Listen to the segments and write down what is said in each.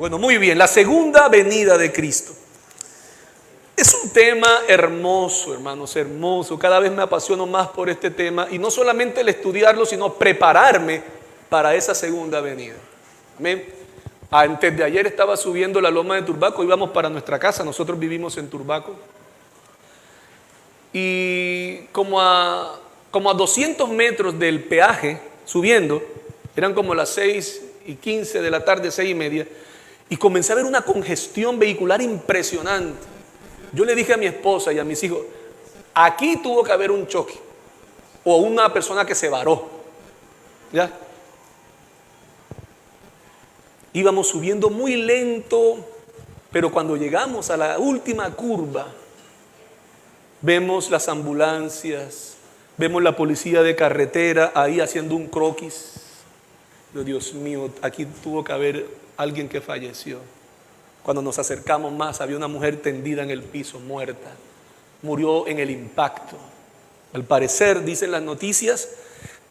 Bueno, muy bien, la segunda venida de Cristo. Es un tema hermoso, hermanos, hermoso. Cada vez me apasiono más por este tema. Y no solamente el estudiarlo, sino prepararme para esa segunda venida. Amén. Antes de ayer estaba subiendo la loma de Turbaco, íbamos para nuestra casa, nosotros vivimos en Turbaco. Y como a 200 metros del peaje, subiendo, eran como las 6:15 de la tarde, 6:30, y comencé a ver una congestión vehicular impresionante. Yo le dije a mi esposa y a mis hijos, aquí tuvo que haber un choque, o una persona que se varó, ¿ya? Íbamos subiendo muy lento, pero cuando llegamos a la última curva, vemos las ambulancias, vemos la policía de carretera ahí haciendo un croquis. Pero Dios mío, aquí tuvo que haber alguien que falleció. Cuando nos acercamos más, había una mujer tendida en el piso, muerta. Murió en el impacto. Al parecer, dicen las noticias,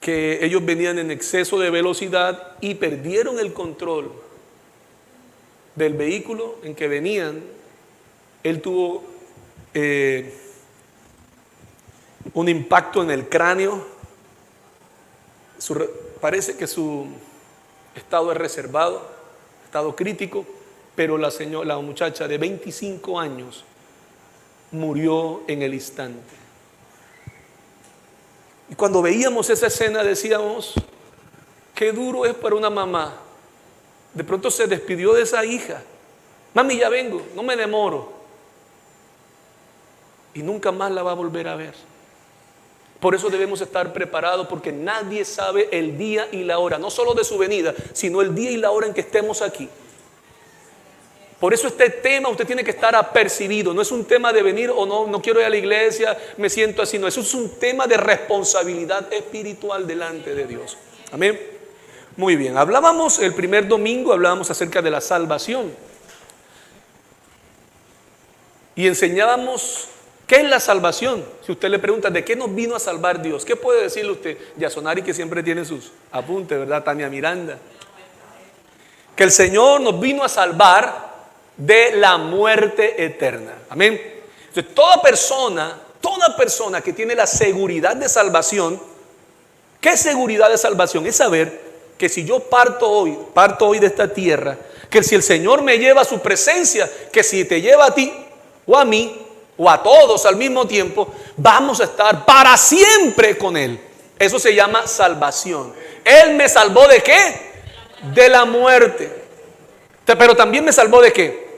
que ellos venían en exceso de velocidad y perdieron el control del vehículo en que venían. Él tuvo un impacto en el cráneo. Parece que su estado es reservado, estado crítico, pero la muchacha de 25 años murió en el instante. Y cuando veíamos esa escena decíamos, qué duro es para una mamá. De pronto se despidió de esa hija. Mami, ya vengo, no me demoro. Y nunca más la va a volver a ver. Por eso debemos estar preparados, porque nadie sabe el día y la hora, no solo de su venida, sino el día y la hora en que estemos aquí. Por eso este tema usted tiene que estar apercibido. No es un tema de venir o no quiero ir a la iglesia, me siento así. No, eso es un tema de responsabilidad espiritual delante de Dios. Amén. Muy bien, el primer domingo hablábamos acerca de la salvación. Y enseñábamos qué es la salvación. Si usted le pregunta de qué nos vino a salvar Dios, ¿qué puede decirle usted? Yasonari, que siempre tiene sus apuntes, ¿verdad? Tania Miranda. Que el Señor nos vino a salvar de la muerte eterna. Amén. Entonces, toda persona que tiene la seguridad de salvación, ¿qué seguridad de salvación? Es saber que si yo parto hoy de esta tierra, que si el Señor me lleva a su presencia, que si te lleva a ti o a mí o a todos al mismo tiempo, vamos a estar para siempre con Él. Eso se llama salvación. Él me salvó ¿de qué? De la muerte. Pero también me salvó ¿de qué?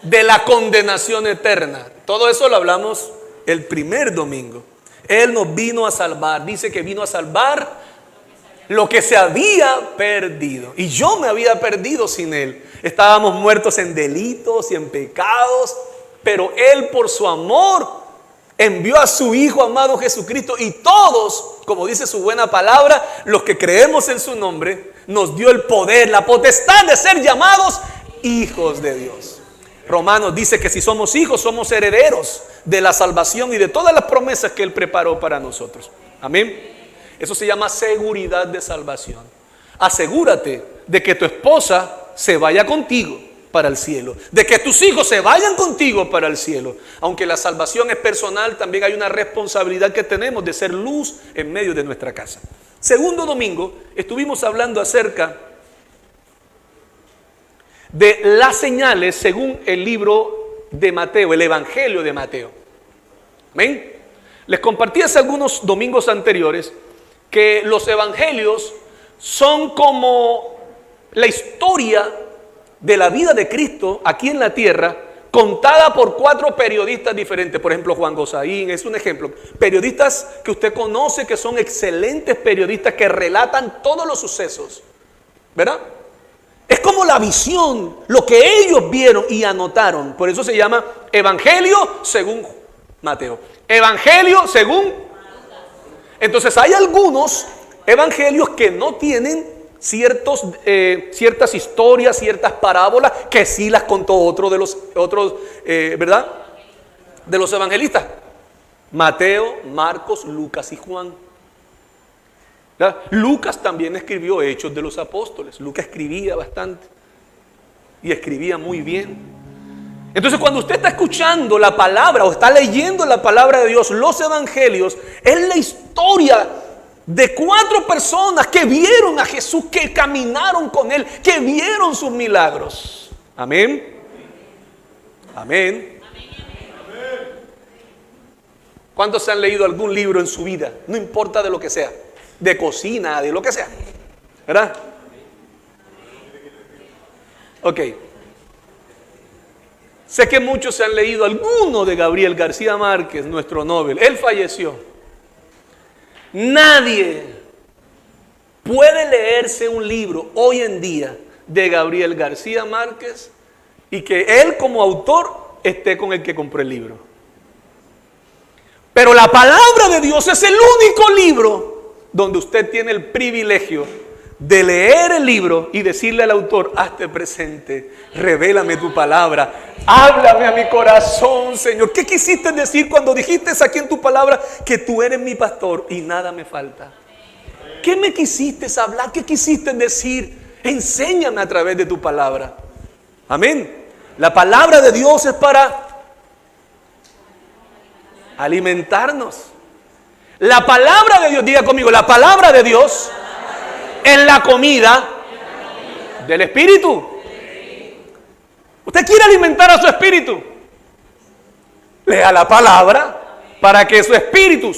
De la condenación eterna. Todo eso lo hablamos el primer domingo. Él nos vino a salvar. Dice que vino a salvar lo que se había perdido. Y yo me había perdido sin Él. Estábamos muertos en delitos y en pecados. Pero Él, por su amor, envió a su Hijo amado Jesucristo. Y todos, como dice su buena palabra, los que creemos en su nombre, nos dio el poder, la potestad de ser llamados hijos de Dios. Romanos dice que si somos hijos, somos herederos de la salvación y de todas las promesas que Él preparó para nosotros. Amén. Eso se llama seguridad de salvación. Asegúrate de que tu esposa se vaya contigo para el cielo, de que tus hijos se vayan contigo para el cielo. Aunque la salvación es personal, también hay una responsabilidad que tenemos de ser luz en medio de nuestra casa. Segundo domingo estuvimos hablando acerca de las señales según el libro de Mateo, el Evangelio de Mateo. ¿Amén? Les compartí hace algunos domingos anteriores que los evangelios son como la historia de la vida de Cristo aquí en la tierra, contada por 4 periodistas diferentes. Por ejemplo, Juan Gosaín es un ejemplo. Periodistas que usted conoce, que son excelentes periodistas, que relatan todos los sucesos, ¿verdad? Es como la visión, lo que ellos vieron y anotaron. Por eso se llama Evangelio según Mateo. Evangelio según. Entonces hay algunos evangelios que no tienen ciertas historias, ciertas parábolas, que sí las contó otro de los ¿verdad? De los evangelistas. Mateo, Marcos, Lucas y Juan. ¿Verdad? Lucas también escribió Hechos de los Apóstoles. Lucas escribía bastante. y escribía muy bien. Entonces, cuando usted está escuchando la palabra o está leyendo la palabra de Dios, los evangelios, es la historia de 4 personas que vieron a Jesús, que caminaron con Él, que vieron sus milagros. Amén. Amén. ¿Cuántos se han leído algún libro en su vida? No importa de lo que sea, de cocina, de lo que sea, ¿verdad? Ok. Sé que muchos se han leído alguno de Gabriel García Márquez, nuestro Nobel. Él falleció. Nadie puede leerse un libro hoy en día de Gabriel García Márquez y que él como autor esté con el que compró el libro. Pero la palabra de Dios es el único libro donde usted tiene el privilegio de leer el libro y decirle al autor: hazte presente, revélame tu palabra, háblame a mi corazón, Señor. ¿Qué quisiste decir cuando dijiste aquí en tu palabra que tú eres mi pastor y nada me falta? ¿Qué me quisiste hablar? ¿Qué quisiste decir? Enséñame a través de tu palabra. Amén. La palabra de Dios es para alimentarnos. La palabra de Dios, diga conmigo, la palabra de Dios es la comida del espíritu. Usted quiere alimentar a su espíritu, lea la palabra para que su espíritu,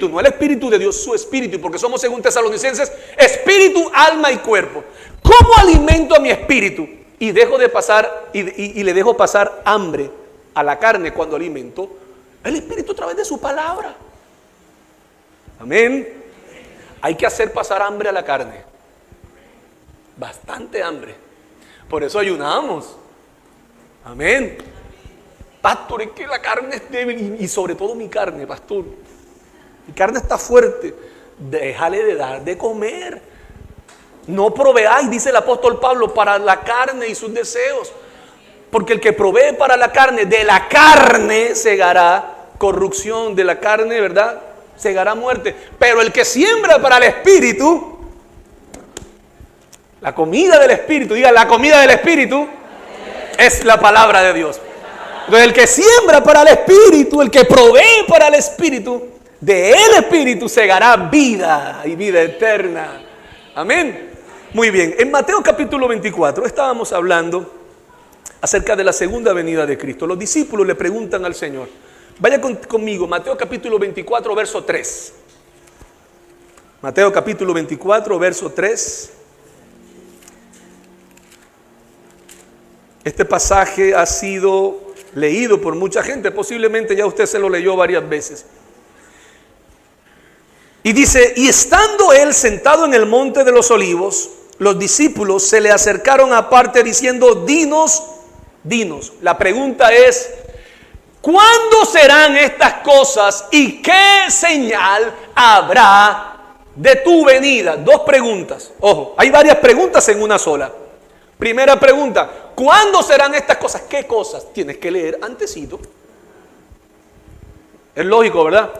no el espíritu de Dios, su espíritu, porque somos, según Tesalonicenses, espíritu, alma y cuerpo. ¿Cómo alimento a mi espíritu? Y dejo de pasar y le dejo pasar hambre a la carne cuando alimento el espíritu a través de su palabra. Amén. Hay que hacer pasar hambre a la carne. Bastante hambre. Por eso ayunamos. Amén. Pastor, es que la carne es débil y sobre todo mi carne, pastor. Mi carne está fuerte. Déjale de dar de comer. No proveáis, dice el apóstol Pablo, para la carne y sus deseos. Porque el que provee para la carne, de la carne segará corrupción, de la carne, ¿verdad? Segará muerte. Pero el que siembra para el espíritu, la comida del espíritu, diga, la comida del espíritu es la palabra de Dios. Entonces el que siembra para el espíritu, el que provee para el espíritu, de el espíritu segará vida y vida eterna. Amén. Muy bien, en Mateo capítulo 24 estábamos hablando acerca de la segunda venida de Cristo. Los discípulos le preguntan al Señor. Vaya conmigo, Mateo capítulo 24, verso 3. Mateo capítulo 24, verso 3. Este pasaje ha sido leído por mucha gente, posiblemente ya usted se lo leyó varias veces. Y dice: y estando él sentado en el monte de los olivos, los discípulos se le acercaron aparte diciendo: dinos. La pregunta es: ¿cuándo serán estas cosas y qué señal habrá de tu venida? 2 preguntas. Ojo, hay varias preguntas en una sola. Primera pregunta: ¿cuándo serán estas cosas? ¿Qué cosas? Tienes que leer antesito. Es lógico, ¿verdad?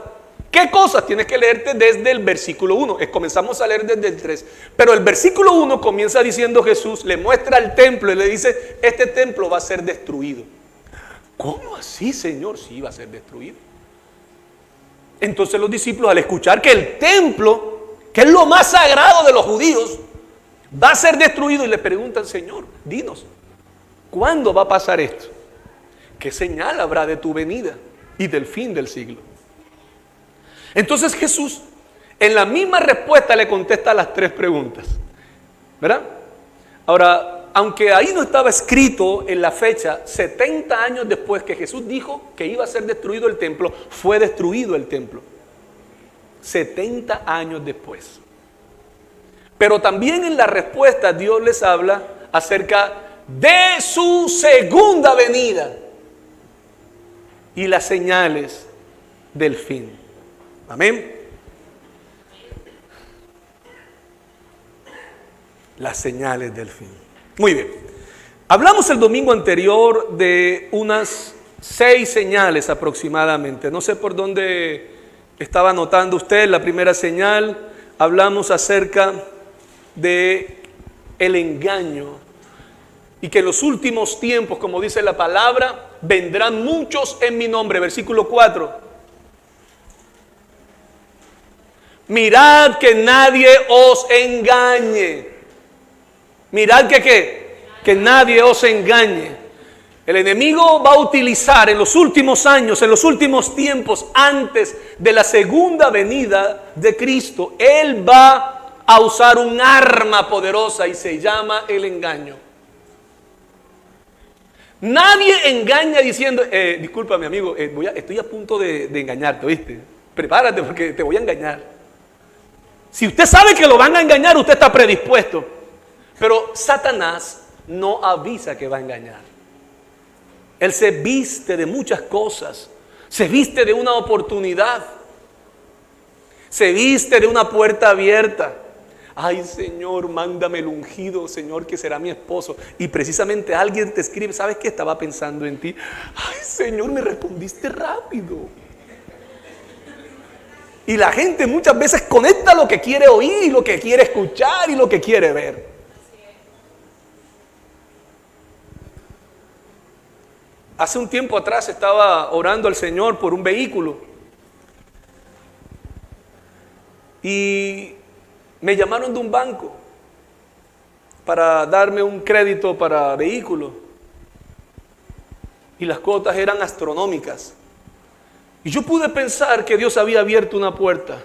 ¿Qué cosas? Tienes que leerte desde el versículo 1. Comenzamos a leer desde el 3. Pero el versículo 1 comienza diciendo: Jesús le muestra el templo y le dice: este templo va a ser destruido. ¿Cómo así, Señor? Sí, va a ser destruido. Entonces los discípulos, al escuchar que el templo, que es lo más sagrado de los judíos, va a ser destruido, y le preguntan: Señor, dinos, ¿cuándo va a pasar esto? ¿Qué señal habrá de tu venida y del fin del siglo? Entonces Jesús, en la misma respuesta, le contesta las 3 preguntas, ¿verdad? Ahora, aunque ahí no estaba escrito en la fecha, 70 años después que Jesús dijo que iba a ser destruido el templo, fue destruido el templo. 70 años después. Pero también en la respuesta Dios les habla acerca de su segunda venida y las señales del fin. Amén. Las señales del fin. Muy bien. Hablamos el domingo anterior de unas 6 señales aproximadamente. No sé por dónde estaba anotando usted. La primera señal, hablamos acerca de el engaño Y que en los últimos tiempos, como dice la palabra, vendrán muchos en mi nombre. Versículo 4. Mirad que nadie os engañe. Mirad que ¿qué? Que nadie os engañe. El enemigo va a utilizar en los últimos años, en los últimos tiempos, antes de la segunda venida de Cristo, Él va a usar un arma poderosa y se llama el engaño. Nadie engaña diciendo, discúlpame amigo, estoy a punto de engañarte, ¿viste? Prepárate porque te voy a engañar. Si usted sabe que lo van a engañar, usted está predispuesto. Pero Satanás no avisa que va a engañar. Él se viste de muchas cosas. Se viste de una oportunidad. Se viste de una puerta abierta. Ay, Señor, mándame el ungido, Señor, que será mi esposo. Y precisamente alguien te escribe, ¿sabes qué? Estaba pensando en ti. Ay, Señor, me respondiste rápido. Y la gente muchas veces conecta lo que quiere oír y lo que quiere escuchar y lo que quiere ver. Hace un tiempo atrás estaba orando al Señor por un vehículo. Y me llamaron de un banco para darme un crédito para vehículo. Y las cuotas eran astronómicas. Y yo pude pensar que Dios había abierto una puerta.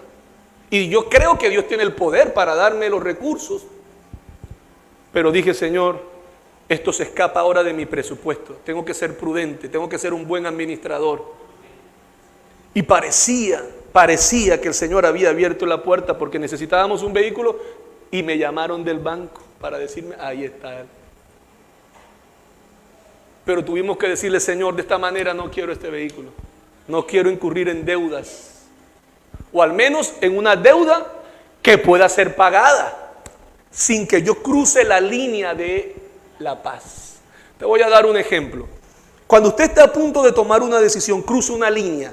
Y yo creo que Dios tiene el poder para darme los recursos. Pero dije, Señor, esto se escapa ahora de mi presupuesto. Tengo que ser prudente, tengo que ser un buen administrador. Y parecía que el Señor había abierto la puerta porque necesitábamos un vehículo y me llamaron del banco para decirme, ahí está él. Pero tuvimos que decirle, Señor, de esta manera no quiero este vehículo. No quiero incurrir en deudas. O al menos en una deuda que pueda ser pagada sin que yo cruce la línea de la paz. Te voy a dar un ejemplo. Cuando usted está a punto de tomar una decisión, cruza una línea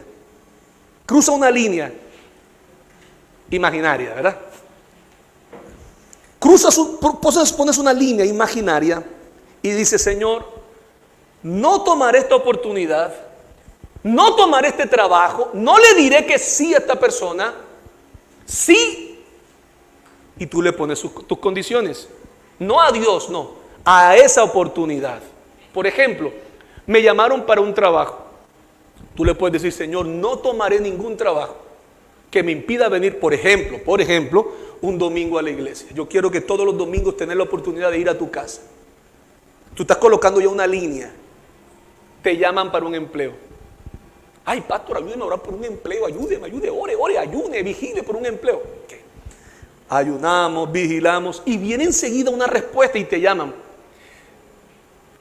imaginaria, ¿verdad? Pones una línea imaginaria y dice, Señor, no tomaré esta oportunidad, no tomaré este trabajo, no le diré que sí a esta persona, sí, y tú le pones tus condiciones, no a Dios, no, a esa oportunidad. Por ejemplo, me llamaron para un trabajo. Tú le puedes decir, Señor, no tomaré ningún trabajo que me impida venir, por ejemplo, un domingo a la iglesia. Yo quiero que todos los domingos tener la oportunidad de ir a tu casa. Tú estás colocando ya una línea. Te llaman para un empleo. Ay, pastor, ayúdeme a orar por un empleo. Ayúdeme, ore, ayune, vigile por un empleo. ¿Qué? Ayunamos, vigilamos y viene enseguida una respuesta y te llaman.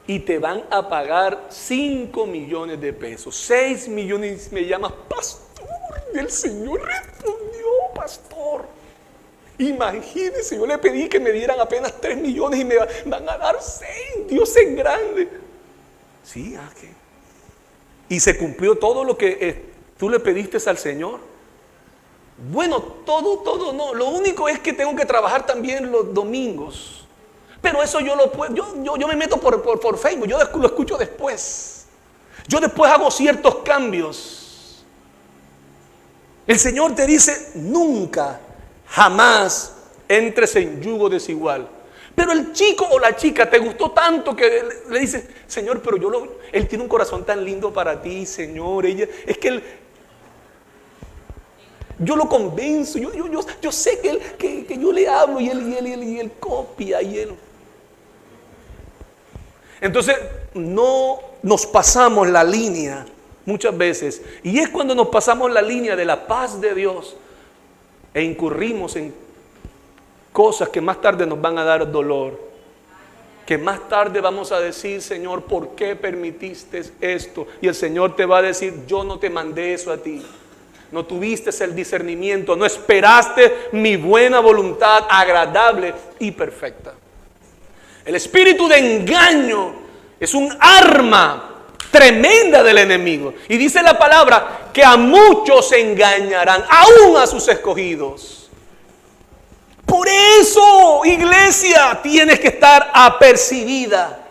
Y te van a pagar 5 millones de pesos, 6 millones. Me llamas, pastor, y el Señor respondió, pastor. Imagínese, yo le pedí que me dieran apenas 3 millones y me van a dar 6. Dios es grande. Sí, ¿qué? Y se cumplió todo lo que tú le pediste al Señor. Bueno, todo no. Lo único es que tengo que trabajar también los domingos. Pero eso yo lo puedo, yo me meto por Facebook, yo lo escucho después. Yo después hago ciertos cambios. El Señor te dice, nunca, jamás entres en yugo desigual. Pero el chico o la chica te gustó tanto que le dice, Señor, pero él tiene un corazón tan lindo para ti, Señor. Es que yo lo convenzo, yo sé que yo le hablo y él copia y él. Entonces no nos pasamos la línea muchas veces. Y es cuando nos pasamos la línea de la paz de Dios e incurrimos en cosas que más tarde nos van a dar dolor. Que más tarde vamos a decir, Señor, ¿por qué permitiste esto? Y el Señor te va a decir, yo no te mandé eso a ti. No tuviste el discernimiento, no esperaste mi buena voluntad agradable y perfecta. El espíritu de engaño es un arma tremenda del enemigo. Y dice la palabra que a muchos engañarán, aún a sus escogidos. Por eso, iglesia, tienes que estar apercibida.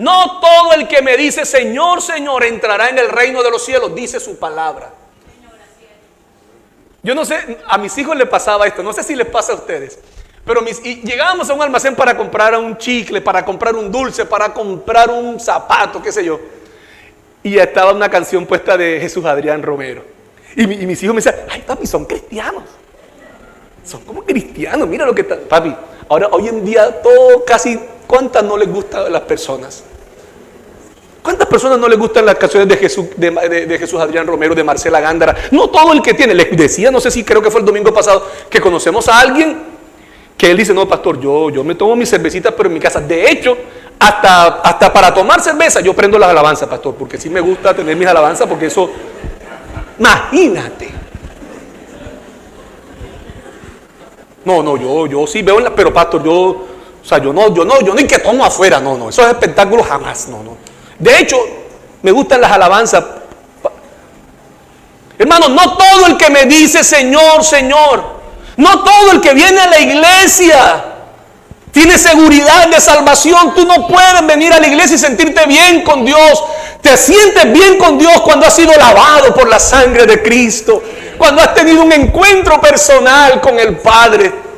No todo el que me dice Señor, Señor entrará en el reino de los cielos, dice su palabra. Yo no sé, a mis hijos les pasaba esto, no sé si les pasa a ustedes, pero llegábamos a un almacén para comprar un chicle, para comprar un dulce, para comprar un zapato, qué sé yo, y estaba una canción puesta de Jesús Adrián Romero, y mis hijos me decían, ay papi, son cristianos, son como cristianos, mira lo que está, papi, ahora hoy en día todo casi, ¿cuántas no les gusta a las personas? ¿Cuántas personas no les gustan las canciones de Jesús Adrián Romero, de Marcela Gándara? No todo el que tiene. Les decía, no sé si creo que fue el domingo pasado, que conocemos a alguien que él dice, no pastor, yo me tomo mis cervecitas pero en mi casa. De hecho, hasta para tomar cerveza yo prendo las alabanzas, pastor, porque sí me gusta tener mis alabanzas, porque eso, imagínate. No, yo sí veo, pero pastor, yo ni que tomo afuera, no, esos espectáculos jamás, no. De hecho, me gustan las alabanzas. Hermano, no todo el que me dice Señor, Señor, no todo el que viene a la iglesia tiene seguridad de salvación. Tú no puedes venir a la iglesia y sentirte bien con Dios. Te sientes bien con Dios cuando has sido lavado por la sangre de Cristo, cuando has tenido un encuentro personal con el Padre,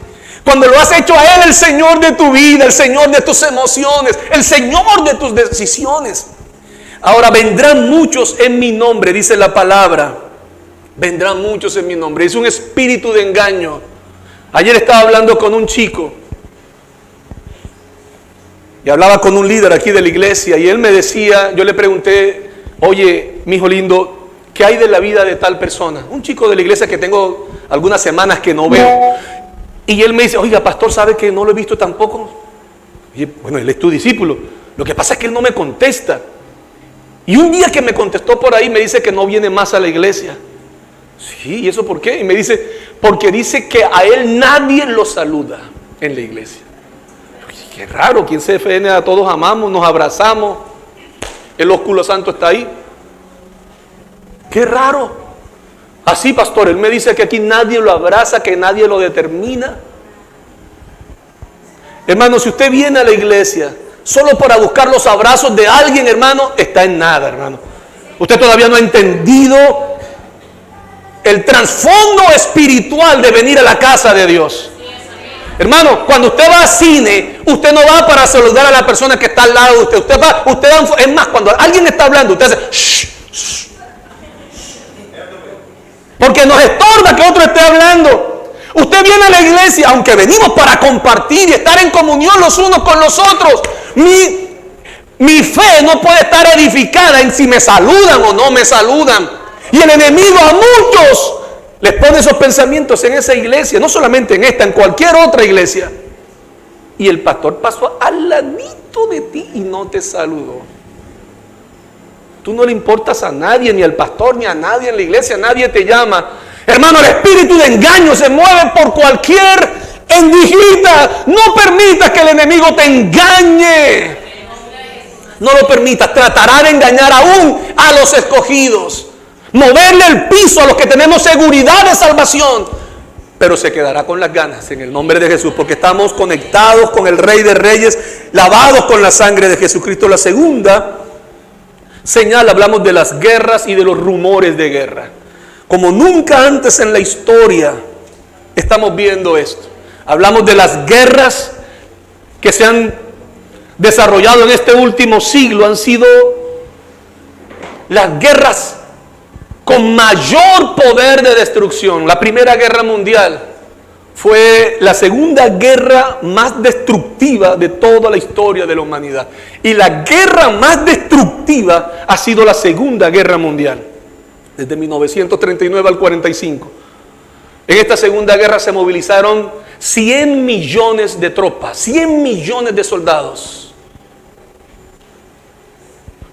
cuando lo has hecho a Él el Señor de tu vida, el Señor de tus emociones, el Señor de tus decisiones. Ahora vendrán muchos en mi nombre, dice la palabra. Vendrán muchos en mi nombre. Es un espíritu de engaño. Ayer estaba hablando con un chico y hablaba con un líder aquí de la iglesia y él me decía, yo le pregunté, oye, mi hijo lindo, ¿qué hay de la vida de tal persona? Un chico de la iglesia que tengo algunas semanas que no veo. Y él me dice, oiga, pastor, ¿sabe que no lo he visto tampoco? Y bueno, él es tu discípulo. Lo que pasa es que él no me contesta. Y un día que me contestó por ahí me dice que no viene más a la iglesia. Sí, ¿y eso por qué? Y me dice, porque dice que a él nadie lo saluda en la iglesia. Qué raro, ¿quién se CFN a todos amamos, nos abrazamos, el ósculo santo está ahí? Qué raro. Así, pastor, él me dice que aquí nadie lo abraza, que nadie lo determina. Hermano, si usted viene a la iglesia solo para buscar los abrazos de alguien, hermano, está en nada, hermano. Usted todavía no ha entendido el trasfondo espiritual de venir a la casa de Dios. Hermano, cuando usted va al cine, usted no va para saludar a la persona que está al lado de usted. Es más, cuando alguien está hablando, usted hace shh, shh. Porque nos estorba que otro esté hablando. Usted viene a la iglesia, aunque venimos para compartir y estar en comunión los unos con los otros. Mi fe no puede estar edificada en si me saludan o no me saludan. Y el enemigo a muchos les pone esos pensamientos en esa iglesia, no solamente en esta, en cualquier otra iglesia. Y el pastor pasó al ladito de ti y no te saludó. Tú no le importas a nadie, ni al pastor, ni a nadie en la iglesia, nadie te llama. Hermano, el espíritu de engaño se mueve por cualquier endijita. No permitas que el enemigo te engañe. No lo permitas. Tratará de engañar aún a los escogidos. Moverle el piso a los que tenemos seguridad de salvación. Pero se quedará con las ganas en el nombre de Jesús, porque estamos conectados con el Rey de Reyes, lavados con la sangre de Jesucristo. La segunda señal, hablamos de las guerras y de los rumores de guerra. Como nunca antes en la historia estamos viendo esto. Hablamos de las guerras que se han desarrollado en este último siglo. Han sido las guerras con mayor poder de destrucción. La Primera Guerra Mundial fue la segunda guerra más destructiva de toda la historia de la humanidad. Y la guerra más destructiva ha sido la Segunda Guerra Mundial. Desde 1939 al 45. En esta Segunda Guerra se movilizaron 100 millones de tropas, 100 millones de soldados.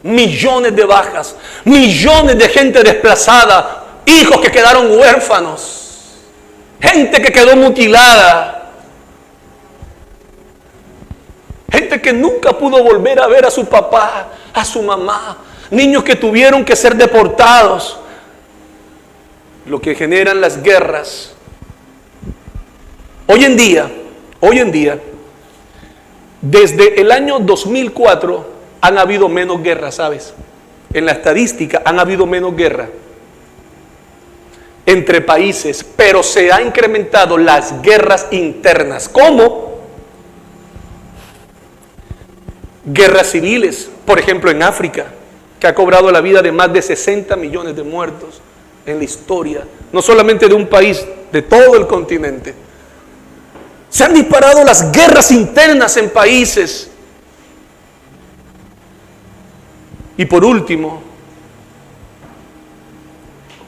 Millones de bajas, millones de gente desplazada, hijos que quedaron huérfanos, gente que quedó mutilada, gente que nunca pudo volver a ver a su papá, a su mamá, niños que tuvieron que ser deportados. Lo que generan las guerras. Hoy en día, desde el año 2004, han habido menos guerras, ¿sabes? En la estadística han habido menos guerras entre países, pero se han incrementado las guerras internas. ¿Cómo? Guerras civiles, por ejemplo en África, que ha cobrado la vida de más de 60 millones de muertos en la historia, no solamente de un país, de todo el continente. Se han disparado las guerras internas en países. Y por último,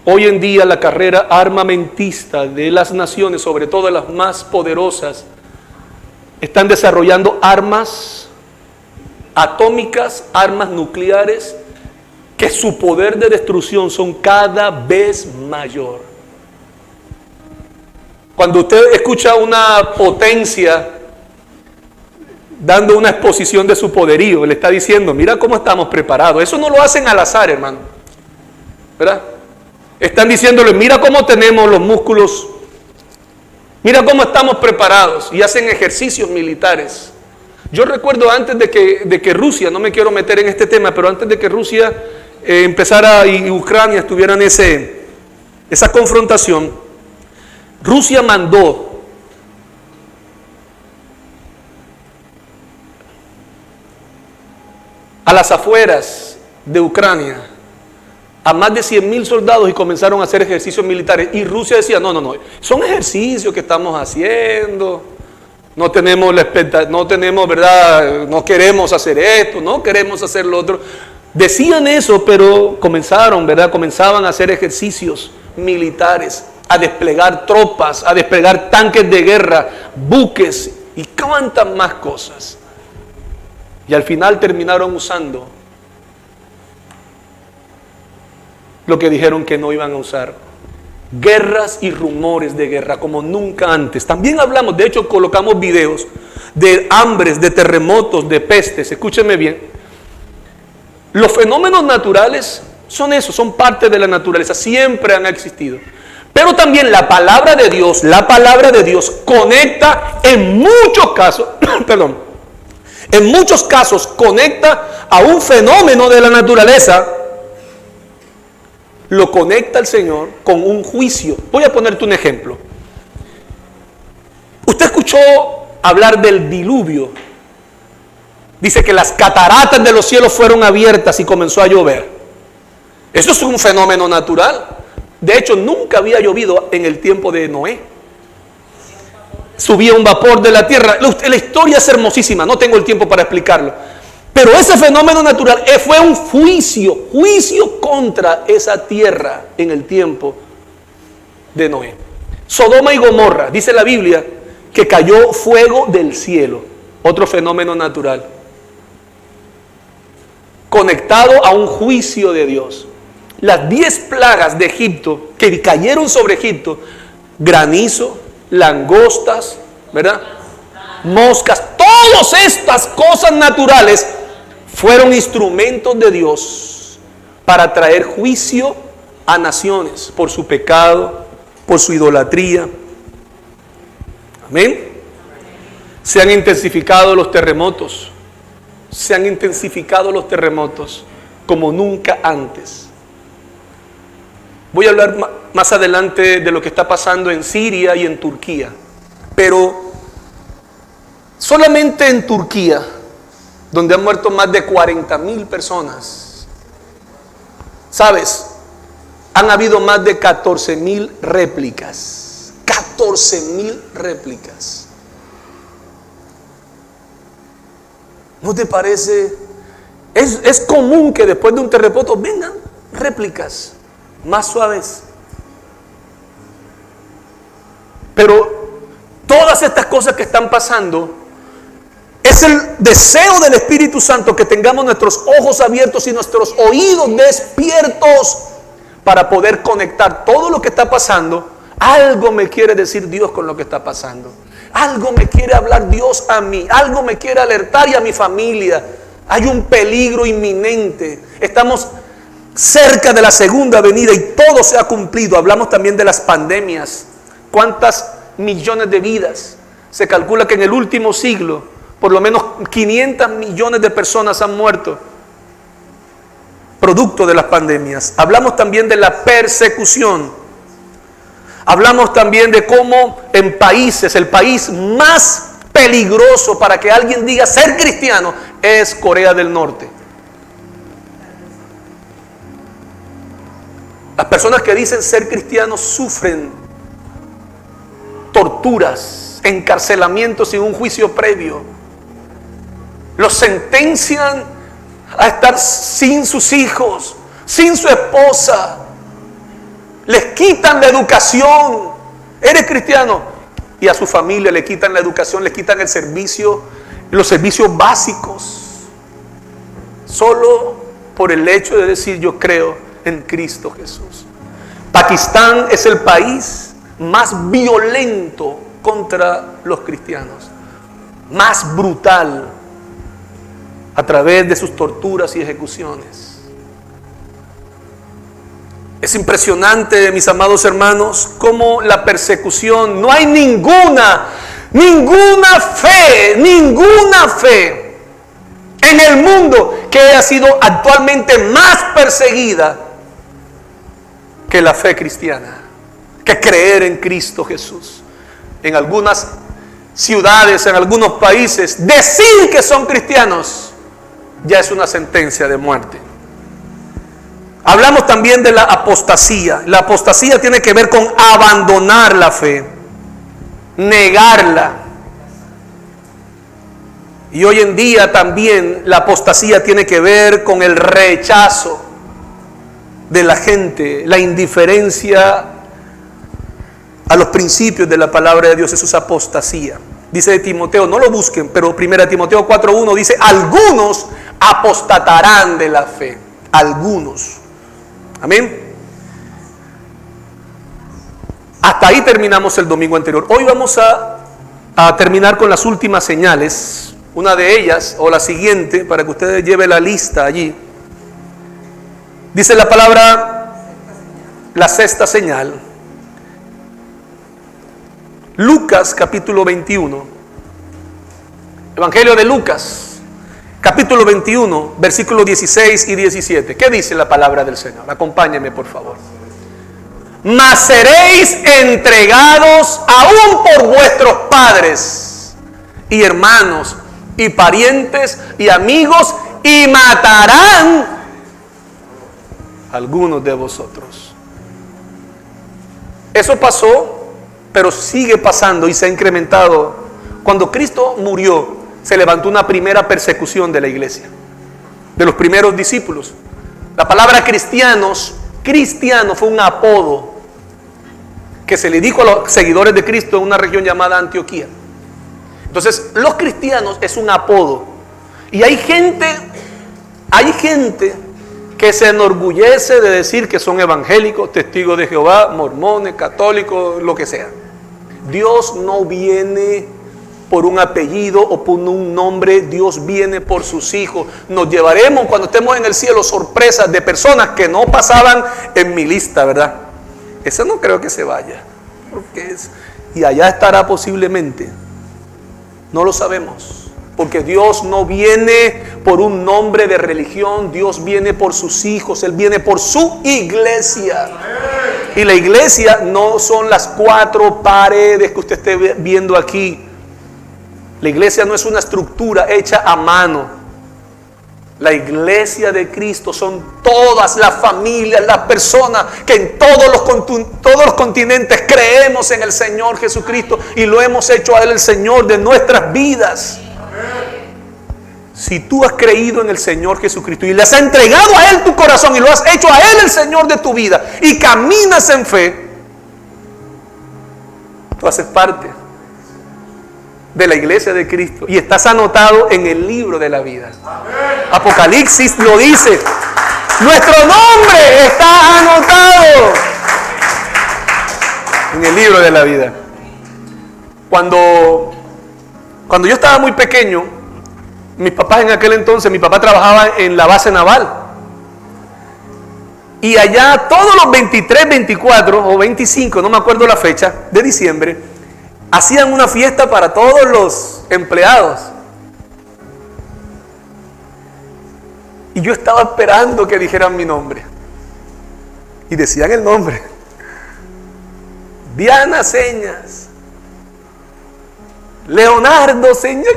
hoy en día la carrera armamentista de las naciones, sobre todo las más poderosas, están desarrollando armas atómicas, armas nucleares, que su poder de destrucción son cada vez mayor. Cuando usted escucha una potencia dando una exposición de su poderío, le está diciendo, mira cómo estamos preparados. Eso no lo hacen al azar, hermano, ¿verdad? Están diciéndole, mira cómo tenemos los músculos, mira cómo estamos preparados, y hacen ejercicios militares. Yo recuerdo antes de que Rusia, no me quiero meter en este tema, pero antes de que Rusia empezara y Ucrania estuvieran esa confrontación, Rusia mandó a las afueras de Ucrania a más de 100,000 soldados y comenzaron a hacer ejercicios militares. Y Rusia decía, no, son ejercicios que estamos haciendo. No tenemos ¿verdad? No queremos hacer esto, no queremos hacer lo otro. Decían eso, pero comenzaban a hacer ejercicios militares, a desplegar tropas, a desplegar tanques de guerra, buques y cuantas más cosas. Y al final terminaron usando lo que dijeron que no iban a usar. Guerras y rumores de guerra como nunca antes. También hablamos, de hecho colocamos videos de hambres, de terremotos, de pestes. Escúchenme bien. Los fenómenos naturales son eso, son parte de la naturaleza, siempre han existido. Pero también la palabra de Dios conecta en muchos casos, en muchos casos conecta a un fenómeno de la naturaleza. Lo conecta el Señor con un juicio. Voy a ponerte un ejemplo. Usted escuchó hablar del diluvio. Dice que las cataratas de los cielos fueron abiertas y comenzó a llover. Eso es un fenómeno natural. De hecho, nunca había llovido en el tiempo de Noé. Subía un vapor de la tierra. La historia es hermosísima, no tengo el tiempo para explicarlo. Pero ese fenómeno natural fue un juicio contra esa tierra en el tiempo de Noé. Sodoma y Gomorra, dice la Biblia, que cayó fuego del cielo, otro fenómeno natural, conectado a un juicio de Dios. Las 10 plagas de Egipto que cayeron sobre Egipto, granizo, langostas, ¿verdad? Moscas, todas estas cosas naturales fueron instrumentos de Dios para traer juicio a naciones por su pecado, por su idolatría. Amén. Se han intensificado los terremotos. Se han intensificado los terremotos como nunca antes. Voy a hablar más adelante de lo que está pasando en Siria y en Turquía. Pero solamente en Turquía, donde han muerto más de 40,000 personas, ¿sabes? Han habido más de 14,000 réplicas. 14,000 réplicas. ¿No te parece? Es común que después de un terremoto vengan réplicas más suaves. Pero todas estas cosas que están pasando, es el deseo del Espíritu Santo que tengamos nuestros ojos abiertos y nuestros oídos despiertos para poder conectar todo lo que está pasando. Algo me quiere decir Dios con lo que está pasando. Algo me quiere hablar Dios a mí. Algo me quiere alertar y a mi familia. Hay un peligro inminente. Estamos cerca de la segunda venida y todo se ha cumplido. Hablamos también de las pandemias. ¿Cuántas millones de vidas? Se calcula que en el último siglo por lo menos 500 millones de personas han muerto producto de las pandemias. Hablamos también de la persecución. Hablamos también de cómo en países, el país más peligroso para que alguien diga ser cristiano es Corea del Norte. Las personas que dicen ser cristianos sufren torturas, encarcelamientos sin un juicio previo. Los sentencian a estar sin sus hijos, sin su esposa. Les quitan la educación. Eres cristiano. Y a su familia le quitan la educación, le quitan el servicio, los servicios básicos. Solo por el hecho de decir yo creo en Cristo Jesús. Pakistán es el país más violento contra los cristianos. Más brutal. A través de sus torturas y ejecuciones. Es impresionante, mis amados hermanos, cómo la persecución, no hay ninguna fe en el mundo que haya sido actualmente más perseguida que la fe cristiana, que creer en Cristo Jesús. En algunas ciudades, en algunos países, decir que son cristianos ya es una sentencia de muerte. Hablamos también de la apostasía. La apostasía tiene que ver con abandonar la fe, negarla. Y hoy en día también la apostasía tiene que ver con el rechazo de la gente, la indiferencia a los principios de la palabra de Dios. Eso es apostasía. Dice de Timoteo, no lo busquen, pero 1 Timoteo 4:1 dice, algunos apostatarán de la fe. Algunos. Amén. Hasta ahí terminamos el domingo anterior. Hoy vamos a terminar con las últimas señales. Una de ellas, o la siguiente, para que ustedes lleven la lista allí. Dice la palabra, la sexta señal. Lucas capítulo 21. Evangelio de Lucas capítulo 21, versículos 16 y 17. ¿Qué dice la palabra del Señor? Acompáñenme, por favor. Mas seréis entregados aún por vuestros padres y hermanos y parientes y amigos, y matarán a algunos de vosotros. Eso pasó, pero sigue pasando y se ha incrementado. Cuando Cristo murió, se levantó una primera persecución de la iglesia, de los primeros discípulos. La palabra cristiano fue un apodo que se le dijo a los seguidores de Cristo en una región llamada Antioquía. Entonces, los cristianos es un apodo. Y hay gente que se enorgullece de decir que son evangélicos, testigos de Jehová, mormones, católicos, lo que sea. Dios no viene por un apellido o por un nombre, Dios viene por sus hijos. Nos llevaremos cuando estemos en el cielo sorpresas de personas que no pasaban en mi lista, ¿verdad? Ese no creo que se vaya, y allá estará posiblemente. No lo sabemos, porque Dios no viene por un nombre de religión, Dios viene por sus hijos, Él viene por su iglesia. Y la iglesia no son las 4 paredes que usted esté viendo aquí. La iglesia no es una estructura hecha a mano. La iglesia de Cristo son todas las familias, las personas que en todos los continentes creemos en el Señor Jesucristo y lo hemos hecho a Él el Señor de nuestras vidas. Si tú has creído en el Señor Jesucristo y le has entregado a Él tu corazón y lo has hecho a Él el Señor de tu vida y caminas en fe, tú haces parte de la iglesia de Cristo y estás anotado en el libro de la vida. Apocalipsis lo dice. Nuestro nombre está anotado en el libro de la vida. Cuando yo estaba muy pequeño, mis papás en aquel entonces, mi papá trabajaba en la base naval. Y allá todos los 23, 24 o 25, no me acuerdo la fecha, de diciembre, hacían una fiesta para todos los empleados. Y yo estaba esperando que dijeran mi nombre. Y decían el nombre. Diana Señas. Leonardo Señas.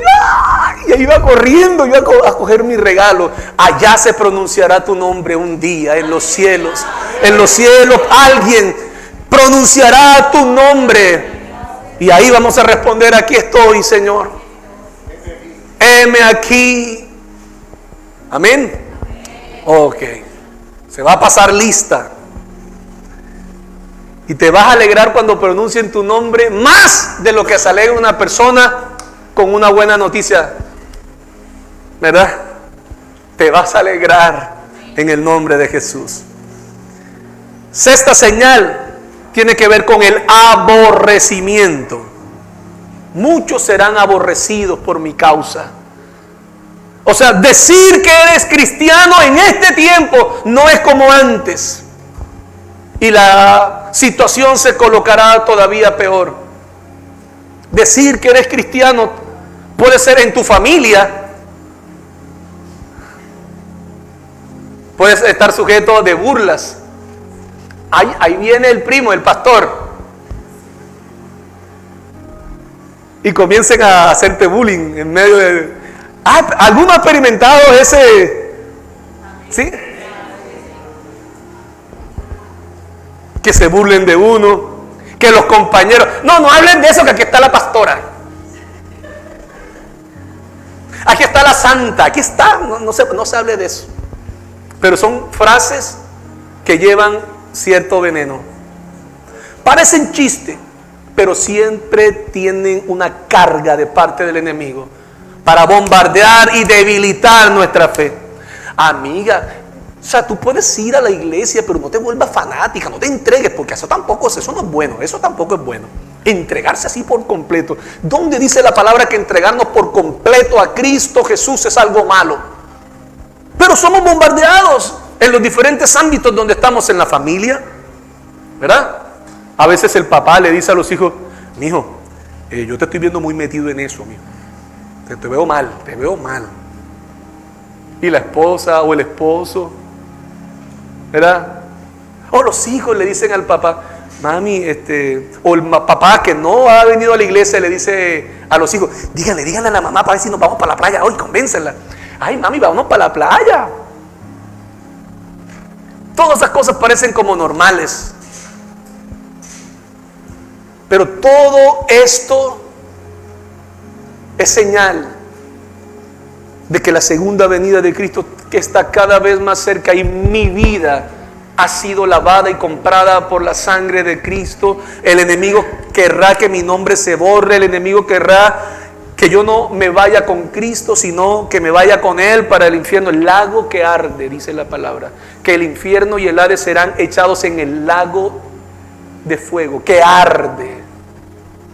Y ahí iba corriendo yo a coger mi regalo. Allá se pronunciará tu nombre un día en los cielos. En los cielos alguien pronunciará tu nombre. Y ahí vamos a responder: aquí estoy, Señor. Heme aquí. Amén. Ok. Se va a pasar lista. Y te vas a alegrar cuando pronuncien tu nombre más de lo que se alegra una persona con una buena noticia. ¿Verdad? Te vas a alegrar en el nombre de Jesús. Sexta señal tiene que ver con el aborrecimiento. Muchos serán aborrecidos por mi causa. O sea, decir que eres cristiano en este tiempo no es como antes. Y la situación se colocará todavía peor. Decir que eres cristiano puede ser en tu familia. Puedes estar sujeto de burlas. Ahí viene el primo, el pastor. Y comiencen a hacerte bullying en medio de... ¿Alguno ha experimentado ese? ¿Sí? Que se burlen de uno, que los compañeros... No hablen de eso, que aquí está la pastora. Aquí está la santa, aquí está... No se hable de eso. Pero son frases que llevan cierto veneno. Parecen chiste, pero siempre tienen una carga de parte del enemigo para bombardear y debilitar nuestra fe. Amiga, o sea, tú puedes ir a la iglesia, pero no te vuelvas fanática, no te entregues, porque eso no es bueno, eso tampoco es bueno. Entregarse así por completo. ¿Dónde dice la palabra que entregarnos por completo a Cristo Jesús es algo malo? Pero somos bombardeados en los diferentes ámbitos donde estamos, en la familia, ¿verdad? A veces el papá le dice a los hijos: mijo, yo te estoy viendo muy metido en eso, mijo. Te veo mal. Y la esposa o el esposo, ¿verdad? O los hijos le dicen al papá: mami, o el papá que no ha venido a la iglesia le dice a los hijos: díganle a la mamá para ver si nos vamos para la playa hoy, convéncenla. Ay, mami, vámonos para la playa. Todas esas cosas parecen como normales. Pero todo esto es señal de que la segunda venida de Cristo, que está cada vez más cerca, y mi vida ha sido lavada y comprada por la sangre de Cristo. El enemigo querrá que mi nombre se borre. El enemigo querrá que yo no me vaya con Cristo, sino que me vaya con Él para el infierno. El lago que arde, dice la palabra, que el infierno y el Hades serán echados en el lago de fuego que arde.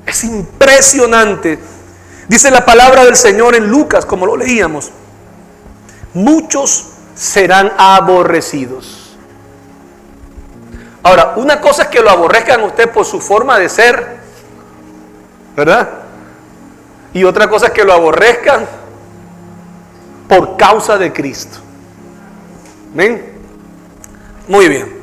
Es impresionante. Dice la palabra del Señor en Lucas, como lo leíamos: muchos serán aborrecidos. Ahora, una cosa es que lo aborrezcan a usted por su forma de ser, ¿verdad? Y otra cosa es que lo aborrezcan por causa de Cristo. ¿Ven? Muy bien.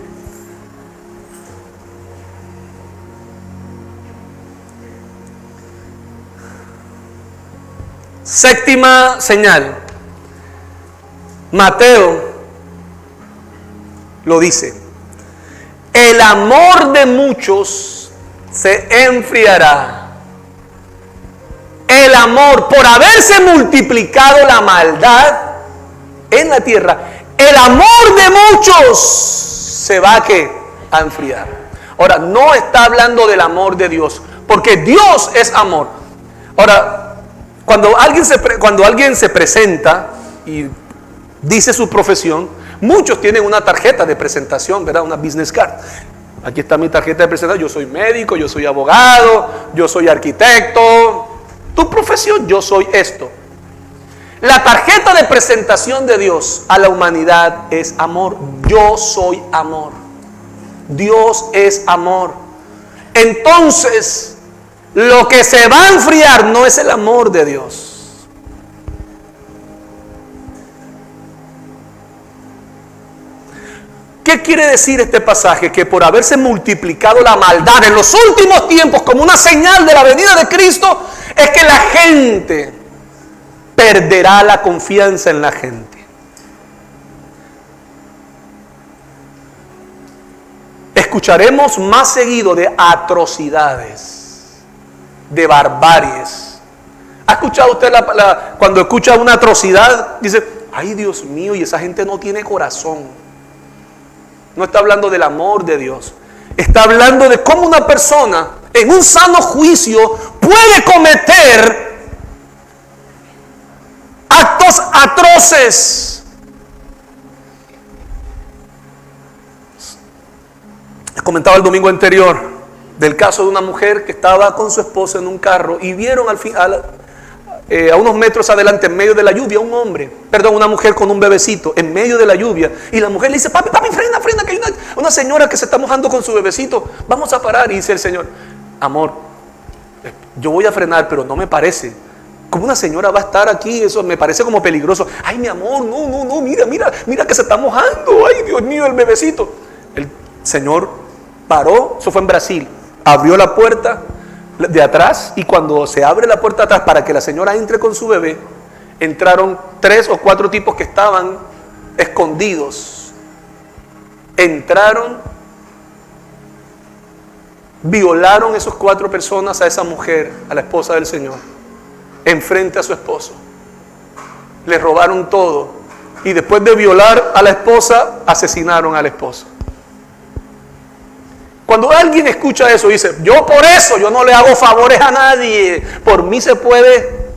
Séptima señal. Mateo lo dice: el amor de muchos se enfriará. El amor, por haberse multiplicado la maldad en la tierra, el amor de muchos se va a enfriar. Ahora, no está hablando del amor de Dios, porque Dios es amor. Ahora, cuando alguien se presenta y dice su profesión, muchos tienen una tarjeta de presentación, ¿verdad? Una business card. Aquí está mi tarjeta de presentación: yo soy médico, yo soy abogado, yo soy arquitecto. Tu profesión: yo soy esto. La tarjeta de presentación de Dios a la humanidad es amor. Yo soy amor. Dios es amor. Entonces, lo que se va a enfriar no es el amor de Dios. ¿Qué quiere decir este pasaje? Que por haberse multiplicado la maldad en los últimos tiempos como una señal de la venida de Cristo, es que la gente perderá la confianza en la gente. Escucharemos más seguido de atrocidades, de barbaries. ¿Ha escuchado usted cuando escucha una atrocidad? Dice, ay Dios mío, y esa gente no tiene corazón. No está hablando del amor de Dios. Está hablando de cómo una persona en un sano juicio puede cometer actos atroces. Les comentaba el domingo anterior del caso de una mujer que estaba con su esposo en un carro y vieron a unos metros adelante, en medio de la lluvia, una mujer con un bebecito en medio de la lluvia, y la mujer le dice, papi, frena, que hay una señora que se está mojando con su bebecito, vamos a parar. Y dice el Señor, amor, yo voy a frenar, pero no me parece, como una señora va a estar aquí, eso me parece como peligroso. Ay, mi amor, no, mira que se está mojando, ay, Dios mío, el bebecito. El Señor paró, eso fue en Brasil, abrió la puerta de atrás, y cuando se abre la puerta atrás para que la señora entre con su bebé, entraron 3 o 4 tipos que estaban escondidos. Entraron, violaron esos 4 personas a esa mujer, a la esposa del Señor, enfrente a su esposo. Le robaron todo, y después de violar a la esposa, asesinaron al esposo. Cuando alguien escucha eso, dice, yo por eso, yo no le hago favores a nadie, por mí se puede.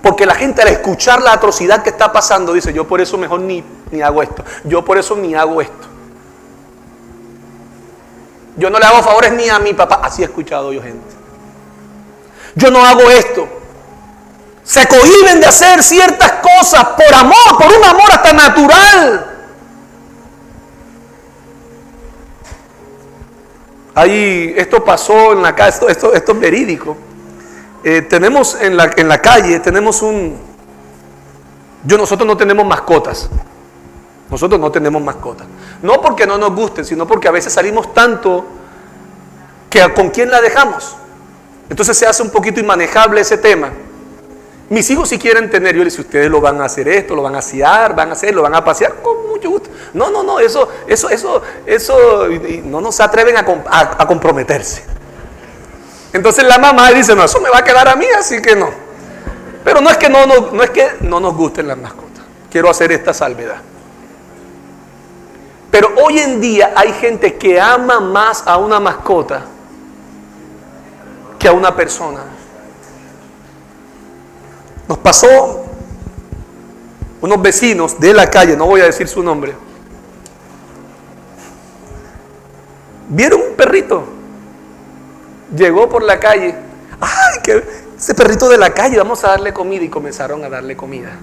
Porque la gente, al escuchar la atrocidad que está pasando, dice, yo por eso mejor ni hago esto, yo por eso ni hago esto. Yo no le hago favores ni a mi papá. Así he escuchado yo gente. Yo no hago esto. Se cohíben de hacer ciertas cosas por amor, por un amor hasta natural. Ahí, esto pasó en la calle, esto es verídico. Tenemos en la calle, nosotros no tenemos mascotas. Nosotros no tenemos mascotas. No porque no nos gusten, sino porque a veces salimos tanto que ¿con quién la dejamos? Entonces se hace un poquito inmanejable ese tema. Mis hijos si quieren tener, yo les digo, ustedes lo van a hacer esto, lo van a asear, lo van a pasear, con mucho gusto. No, eso, no nos atreven a comprometerse. Entonces la mamá dice, no, eso me va a quedar a mí, así que no. Pero no es que no nos gusten las mascotas. Quiero hacer esta salvedad. Pero hoy en día hay gente que ama más a una mascota que a una persona. Nos pasó unos vecinos de la calle, no voy a decir su nombre, vieron un perrito, llegó por la calle, ay, que ese perrito de la calle, vamos a darle comida, y comenzaron a darle comida.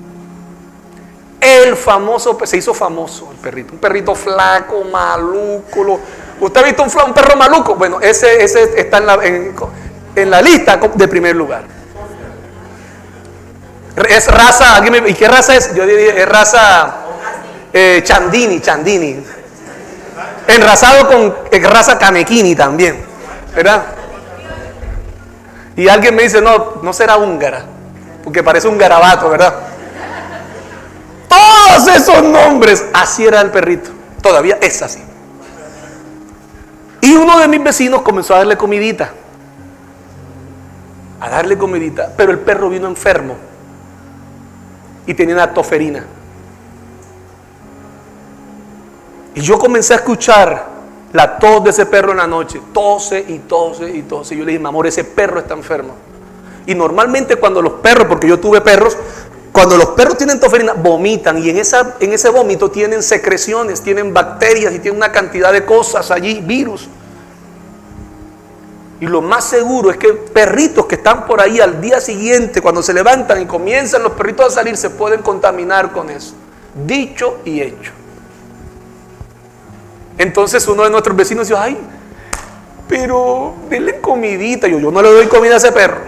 Se hizo famoso el perrito, un perrito flaco, maluco. ¿Usted ha visto un perro maluco? Bueno, ese está en la lista de primer lugar. Es raza, ¿y qué raza es? Yo diría, es raza Chandini. Enrazado con raza Kanekini también, ¿verdad? Y alguien me dice, no será húngara, porque parece un garabato, ¿verdad? Todos esos nombres, así era el perrito, todavía es así. Y uno de mis vecinos comenzó a darle comidita, pero el perro vino enfermo y tenía una toferina. Y yo comencé a escuchar la tos de ese perro en la noche, tose. Y yo le dije, mi amor, ese perro está enfermo. Y normalmente cuando los perros, porque yo tuve perros, cuando los perros tienen toferina, vomitan, y en ese vómito tienen secreciones, tienen bacterias y tienen una cantidad de cosas allí, virus. Y lo más seguro es que perritos que están por ahí al día siguiente, cuando se levantan y comienzan los perritos a salir, se pueden contaminar con eso. Dicho y hecho. Entonces uno de nuestros vecinos dijo, ay, pero denle comidita. Yo no le doy comida a ese perro,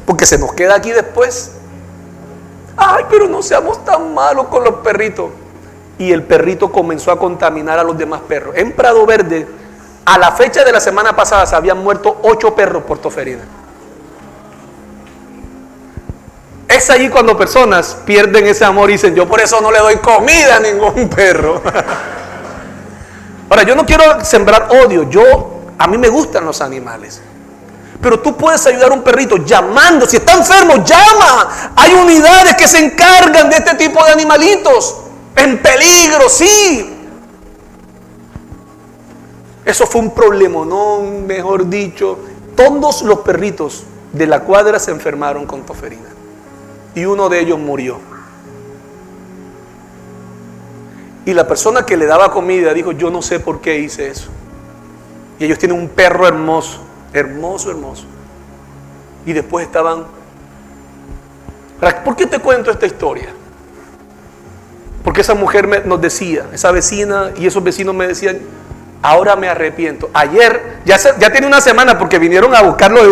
porque se nos queda aquí después. Ay, pero no seamos tan malos con los perritos. Y el perrito comenzó a contaminar a los demás perros. En Prado Verde, a la fecha de la semana pasada, se habían muerto 8 perros por toferina. Es allí cuando personas pierden ese amor y dicen, yo por eso no le doy comida a ningún perro. Ahora, yo no quiero sembrar odio. A mí me gustan los animales. Pero tú puedes ayudar a un perrito llamando. Si está enfermo, llama. Hay unidades que se encargan de este tipo de animalitos. En peligro, sí. Eso fue un problemonón, mejor dicho. Todos los perritos de la cuadra se enfermaron con toferina. Y uno de ellos murió. Y la persona que le daba comida dijo, yo no sé por qué hice eso. Y ellos tienen un perro hermoso. Hermoso, hermoso. Y después estaban... ¿Por qué te cuento esta historia? Porque esa mujer nos decía, esa vecina y esos vecinos me decían, ahora me arrepiento. Ayer, ya tiene una semana porque vinieron a buscarlo de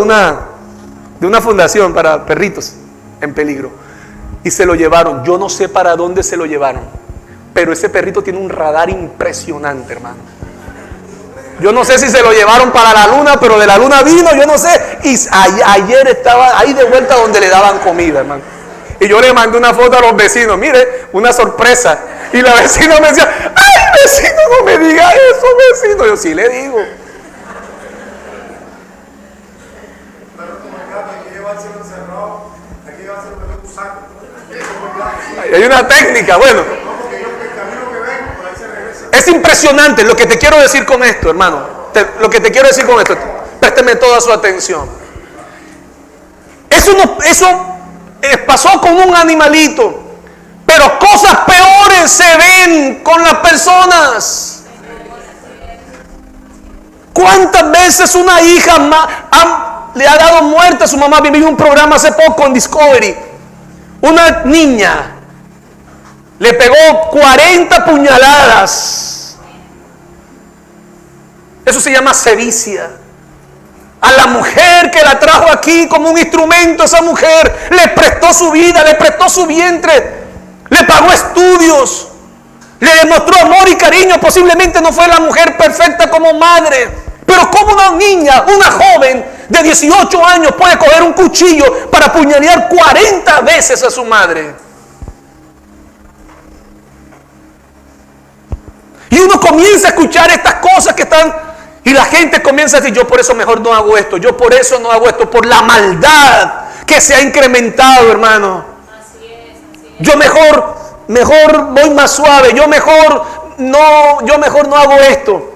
una fundación para perritos en peligro. Y se lo llevaron. Yo no sé para dónde se lo llevaron. Pero ese perrito tiene un radar impresionante, hermano. Yo no sé si se lo llevaron para la luna, pero de la luna vino, yo no sé. Y ayer estaba ahí de vuelta donde le daban comida, hermano. Y yo le mandé una foto a los vecinos, mire, una sorpresa. Y la vecina me decía, ¡ay, vecino, no me diga eso, vecino! Yo sí le digo. Hay una técnica, bueno. Es impresionante lo que te quiero decir con esto, hermano. Lo que te quiero decir con esto. Présteme toda su atención. Eso pasó con un animalito. Pero cosas peores se ven con las personas. ¿Cuántas veces una hija le ha dado muerte a su mamá? Vi un programa hace poco en Discovery. Una niña le pegó 40 puñaladas. Eso se llama sevicia. A la mujer que la trajo aquí como un instrumento, esa mujer le prestó su vida, le prestó su vientre, le pagó estudios, le demostró amor y cariño. Posiblemente no fue la mujer perfecta como madre, pero como una niña, una joven de 18 años puede coger un cuchillo para apuñalear 40 veces a su madre. Y uno comienza a escuchar estas cosas que están... Y la gente comienza a decir, yo por eso mejor no hago esto, yo por eso no hago esto, por la maldad que se ha incrementado, hermano. Así es. Yo mejor voy más suave, yo mejor no hago esto.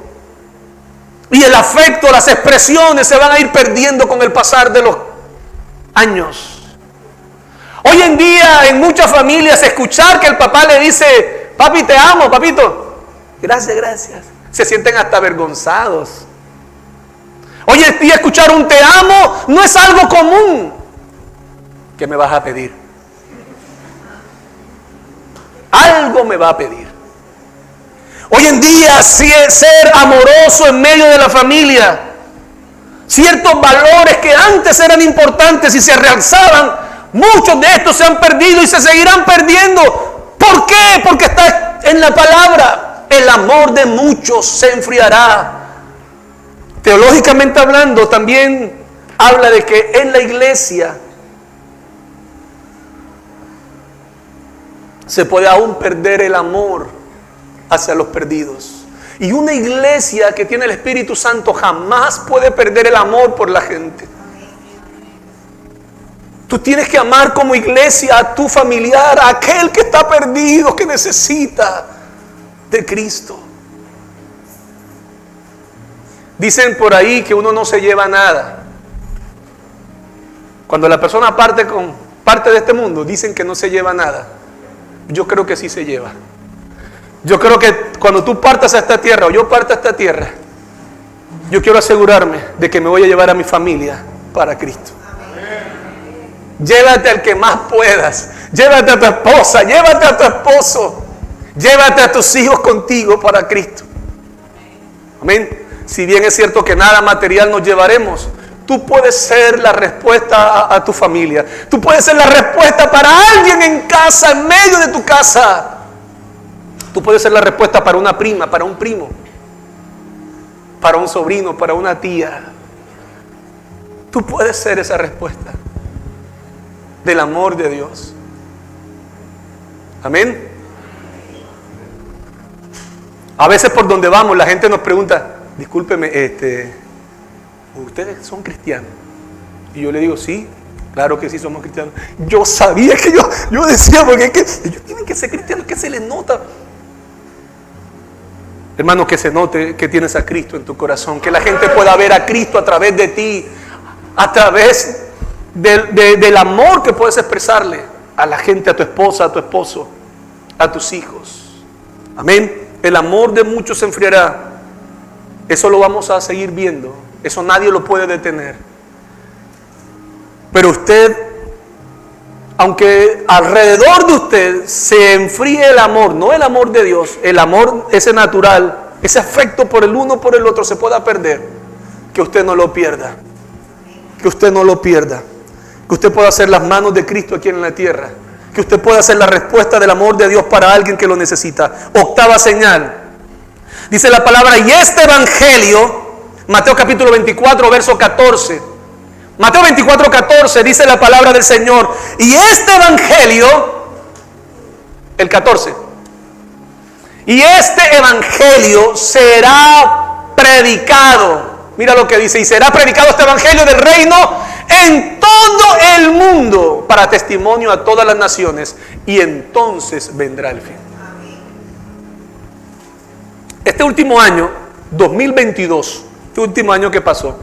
Y el afecto, las expresiones se van a ir perdiendo con el pasar de los años. Hoy en día en muchas familias escuchar que el papá le dice, papi te amo, papito, gracias, gracias, se sienten hasta avergonzados. Hoy en día escuchar un te amo no es algo común. ¿Qué me vas a pedir? Algo me va a pedir. Hoy en día ser amoroso en medio de la familia, ciertos valores que antes eran importantes y se realzaban, muchos de estos se han perdido y se seguirán perdiendo. ¿Por qué? Porque está en la palabra. El amor de muchos se enfriará. Teológicamente hablando, también habla de que en la iglesia se puede aún perder el amor hacia los perdidos. Y una iglesia que tiene el Espíritu Santo jamás puede perder el amor por la gente. Tú tienes que amar como iglesia a tu familiar, a aquel que está perdido, que necesita de Cristo. Dicen por ahí que uno no se lleva nada. Cuando la persona parte de este mundo, dicen que no se lleva nada. Yo creo que sí se lleva. Yo creo que cuando tú partas a esta tierra o yo parta a esta tierra, yo quiero asegurarme de que me voy a llevar a mi familia para Cristo. Llévate al que más puedas. Llévate a tu esposa, llévate a tu esposo. Llévate a tus hijos contigo para Cristo. Amén. Si bien es cierto que nada material nos llevaremos, Tú puedes ser la respuesta a tu familia. Tú puedes ser la respuesta para alguien en casa, en medio de tu casa. Tú puedes ser la respuesta para una prima, para un primo, para un sobrino, para una tía. Tú puedes ser esa respuesta del amor de Dios. Amén. A veces por donde vamos la gente nos pregunta, discúlpeme, ¿ustedes son cristianos? Y yo le digo, sí, claro que sí somos cristianos. Yo sabía que yo decía, porque es que ellos tienen que ser cristianos, que se les nota. Hermano, que se note que tienes a Cristo en tu corazón, que la gente pueda ver a Cristo a través de ti, a través del amor que puedes expresarle a la gente, a tu esposa, a tu esposo, a tus hijos. Amén. El amor de muchos se enfriará. Eso lo vamos a seguir viendo. Eso nadie lo puede detener. Pero usted, aunque alrededor de usted se enfríe el amor, no el amor de Dios, el amor ese natural, ese afecto por el uno por el otro se pueda perder, que usted no lo pierda. Que usted no lo pierda. Que usted pueda hacer las manos de Cristo aquí en la tierra. Que usted pueda hacer la respuesta del amor de Dios para alguien que lo necesita. Octava señal. Dice la palabra, y este evangelio, Mateo capítulo 24, verso 14. Mateo 24, 14 dice la palabra del Señor. Y este evangelio, el 14. Y este evangelio será predicado. Mira lo que dice, y será predicado este evangelio del reino en todo el mundo para testimonio a todas las naciones, y entonces vendrá el fin. Este último año, 2022, este último año que pasó,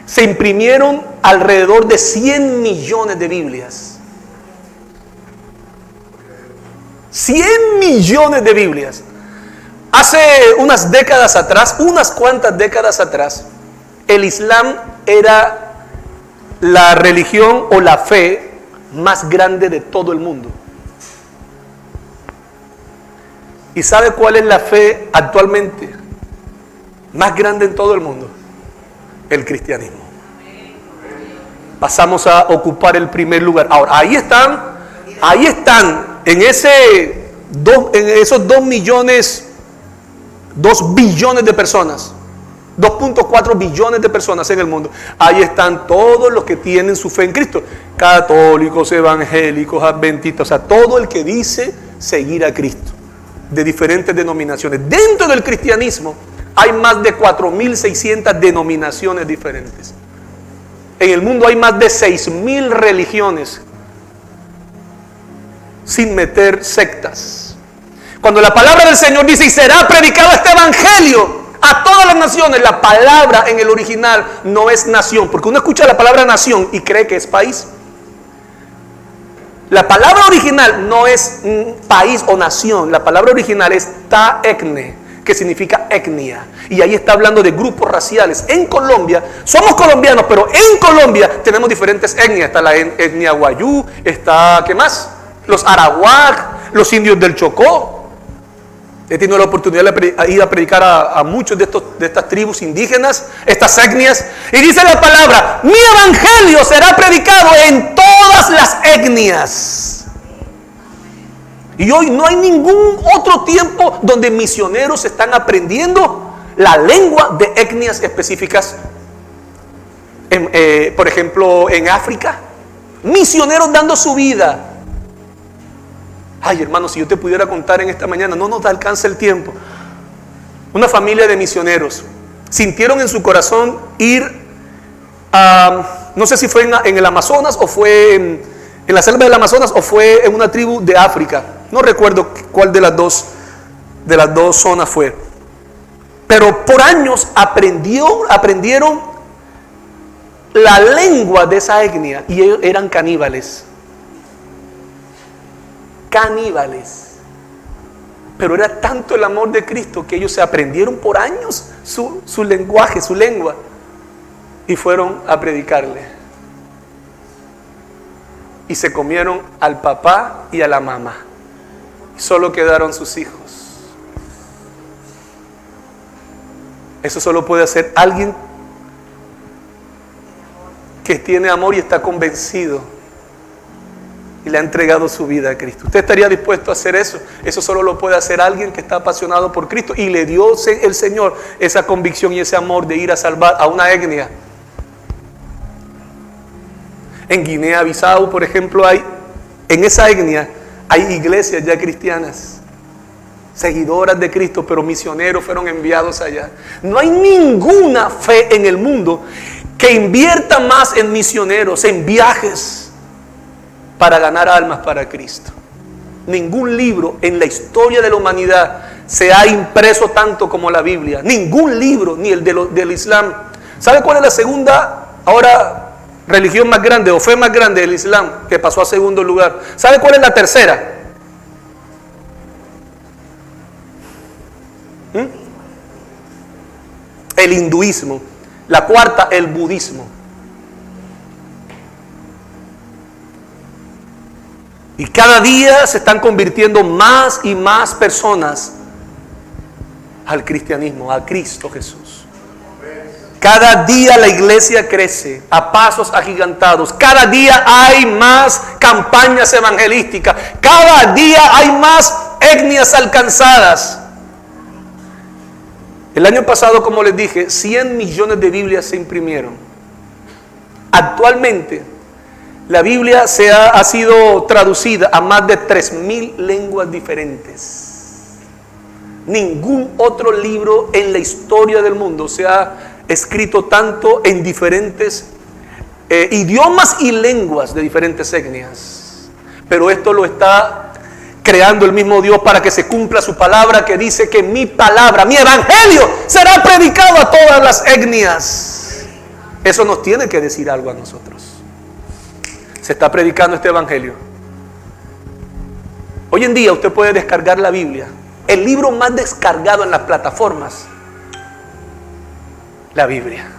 se imprimieron alrededor de 100 millones de Biblias. 100 millones de Biblias. Hace unas décadas atrás, unas cuantas décadas atrás, el Islam era la religión o la fe más grande de todo el mundo. ¿Y sabe cuál es la fe actualmente más grande en todo el mundo? El cristianismo. Pasamos a ocupar el primer lugar. Ahora, ahí están en esos 2 billones de personas. 2.4 billones de personas en el mundo. Ahí están todos los que tienen su fe en Cristo. Católicos, evangélicos, adventistas, o sea, todo el que dice seguir a Cristo, de diferentes denominaciones. Dentro del cristianismo hay más de 4.600 denominaciones diferentes. En el mundo hay más de 6.000 religiones, sin meter sectas. Cuando la palabra del Señor dice, y será predicado este evangelio a todas las naciones, la palabra en el original no es nación, porque uno escucha la palabra nación y cree que es país. La palabra original no es país o nación, la palabra original es taekne, que significa etnia, y ahí está hablando de grupos raciales. En Colombia, somos colombianos, pero en Colombia tenemos diferentes etnias. Está la etnia guayú, está, ¿qué más? Los arawak, los indios del Chocó. He tenido la oportunidad de ir a predicar a muchos de estas tribus indígenas, estas etnias. Y dice la palabra, mi evangelio será predicado en todas las etnias. Y hoy no hay ningún otro tiempo donde misioneros están aprendiendo la lengua de etnias específicas. Por ejemplo, en África, misioneros dando su vida. Ay, hermano, si yo te pudiera contar en esta mañana, no nos alcanza el tiempo. Una familia de misioneros sintieron en su corazón ir a, no sé si fue en el Amazonas o fue en la selva del Amazonas o fue en una tribu de África. No recuerdo cuál de las dos zonas fue. Pero por años aprendieron la lengua de esa etnia y ellos eran caníbales. Pero era tanto el amor de Cristo que ellos se aprendieron por años su lenguaje, su lengua, y fueron a predicarle. Y se comieron al papá y a la mamá. Y solo quedaron sus hijos. Eso solo puede hacer alguien que tiene amor y está convencido y le ha entregado su vida a Cristo. ¿Usted estaría dispuesto a hacer eso? Eso solo lo puede hacer alguien que está apasionado por Cristo y le dio el Señor esa convicción y ese amor de ir a salvar a una etnia. En Guinea-Bissau, por ejemplo, en esa etnia hay iglesias ya cristianas, seguidoras de Cristo, pero misioneros fueron enviados allá. No hay ninguna fe en el mundo que invierta más en misioneros, en viajes, para ganar almas para Cristo. Ningún libro en la historia de la humanidad se ha impreso tanto como la Biblia. Ningún libro, ni el del Islam. ¿Sabe cuál es la segunda, ahora, religión más grande o fe más grande del Islam, que pasó a segundo lugar? ¿Sabe cuál es la tercera? El hinduismo. La cuarta, el budismo. Y cada día se están convirtiendo más y más personas al cristianismo, a Cristo Jesús. Cada día la iglesia crece a pasos agigantados. Cada día hay más campañas evangelísticas. Cada día hay más etnias alcanzadas. El año pasado, como les dije, 100 millones de Biblias se imprimieron. Actualmente, la Biblia ha sido traducida a más de 3,000 lenguas diferentes. Ningún otro libro en la historia del mundo se ha escrito tanto en diferentes idiomas y lenguas de diferentes etnias. Pero esto lo está creando el mismo Dios para que se cumpla su palabra, que dice que mi palabra, mi evangelio, será predicado a todas las etnias. Eso nos tiene que decir algo a nosotros. Se está predicando este evangelio. Hoy en día usted puede descargar la Biblia. El libro más descargado en las plataformas, la Biblia.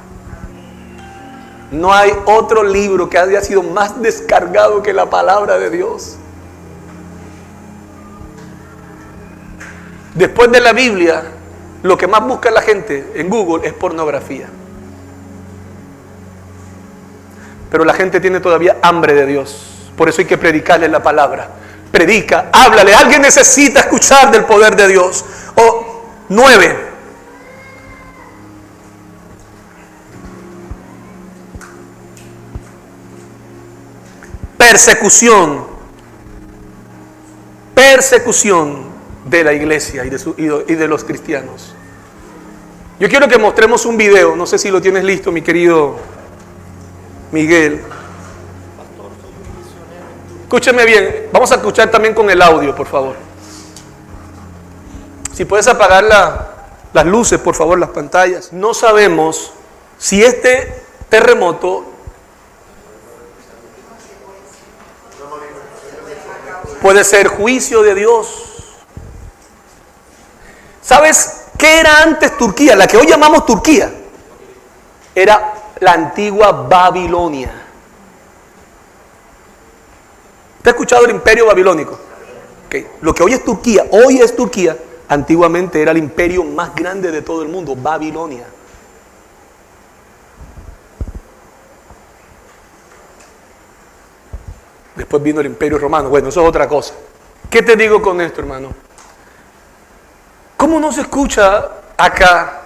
No hay otro libro que haya sido más descargado que la palabra de Dios. Después de la Biblia, lo que más busca la gente en Google es pornografía. Pero la gente tiene todavía hambre de Dios. Por eso hay que predicarle la palabra. Predica, háblale. Alguien necesita escuchar del poder de Dios. 9. Persecución. Persecución de la iglesia y de los cristianos. Yo quiero que mostremos un video. No sé si lo tienes listo, mi querido Miguel. Escúcheme bien. Vamos a escuchar también con el audio, por favor. Si puedes apagar las luces, por favor, las pantallas. No sabemos si este terremoto puede ser juicio de Dios. ¿Sabes qué era antes Turquía? La que hoy llamamos Turquía era la antigua Babilonia. ¿Te has escuchado el imperio babilónico? Okay. Lo que hoy es Turquía, antiguamente era el imperio más grande de todo el mundo, Babilonia. Después vino el imperio romano. Bueno, eso es otra cosa. ¿Qué te digo con esto, hermano? ¿Cómo no se escucha acá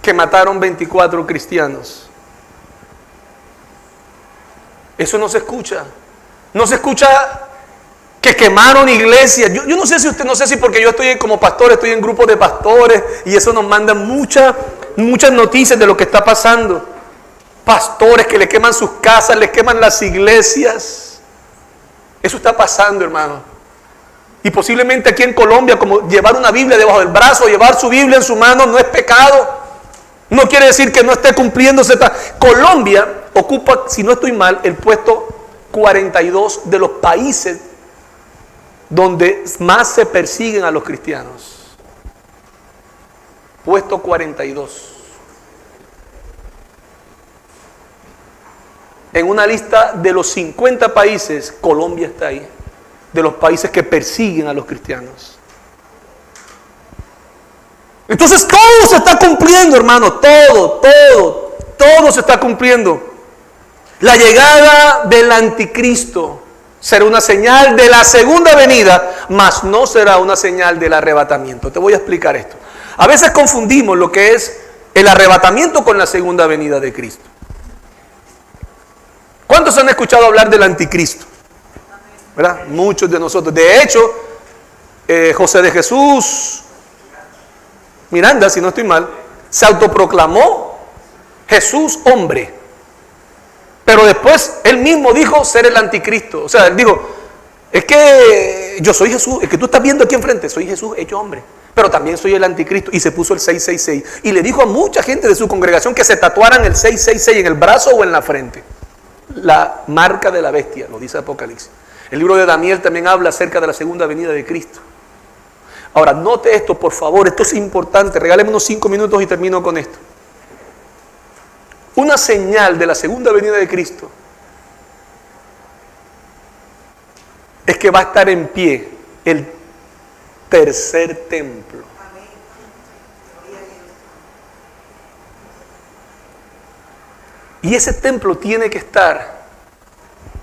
que mataron 24 cristianos? Eso no se escucha. No se escucha que quemaron iglesias. Yo no sé si usted, no sé si porque yo estoy como pastor, estoy en grupos de pastores y eso nos manda muchas noticias de lo que está pasando. Pastores que le queman sus casas, le queman las iglesias. Eso está pasando, hermano. Y posiblemente aquí en Colombia, como llevar una Biblia debajo del brazo, llevar su Biblia en su mano no es pecado. No quiere decir que no esté cumpliéndose. Colombia ocupa, si no estoy mal, el puesto 42 de los países donde más se persiguen a los cristianos. Puesto 42. En una lista de los 50 países, Colombia está ahí. De los países que persiguen a los cristianos. Entonces todo se está cumpliendo, hermano. Todo se está cumpliendo. La llegada del anticristo será una señal de la segunda venida, mas no será una señal del arrebatamiento. Te voy a explicar esto. A veces confundimos lo que es el arrebatamiento con la segunda venida de Cristo. ¿Cuántos han escuchado hablar del anticristo? ¿Verdad? Muchos de nosotros. De hecho, José de Jesús Miranda, si no estoy mal, se autoproclamó Jesús hombre. Pero después él mismo dijo ser el anticristo. O sea, él dijo, es que yo soy Jesús, es que tú estás viendo aquí enfrente, soy Jesús hecho hombre. Pero también soy el anticristo. Y se puso el 666. Y le dijo a mucha gente de su congregación que se tatuaran el 666 en el brazo o en la frente. La marca de la bestia, lo dice Apocalipsis. El libro de Daniel también habla acerca de la segunda venida de Cristo. Ahora, note esto, por favor, esto es importante. Regáleme unos 5 minutos y termino con esto. Una señal de la segunda venida de Cristo es que va a estar en pie el tercer templo. Y ese templo tiene que estar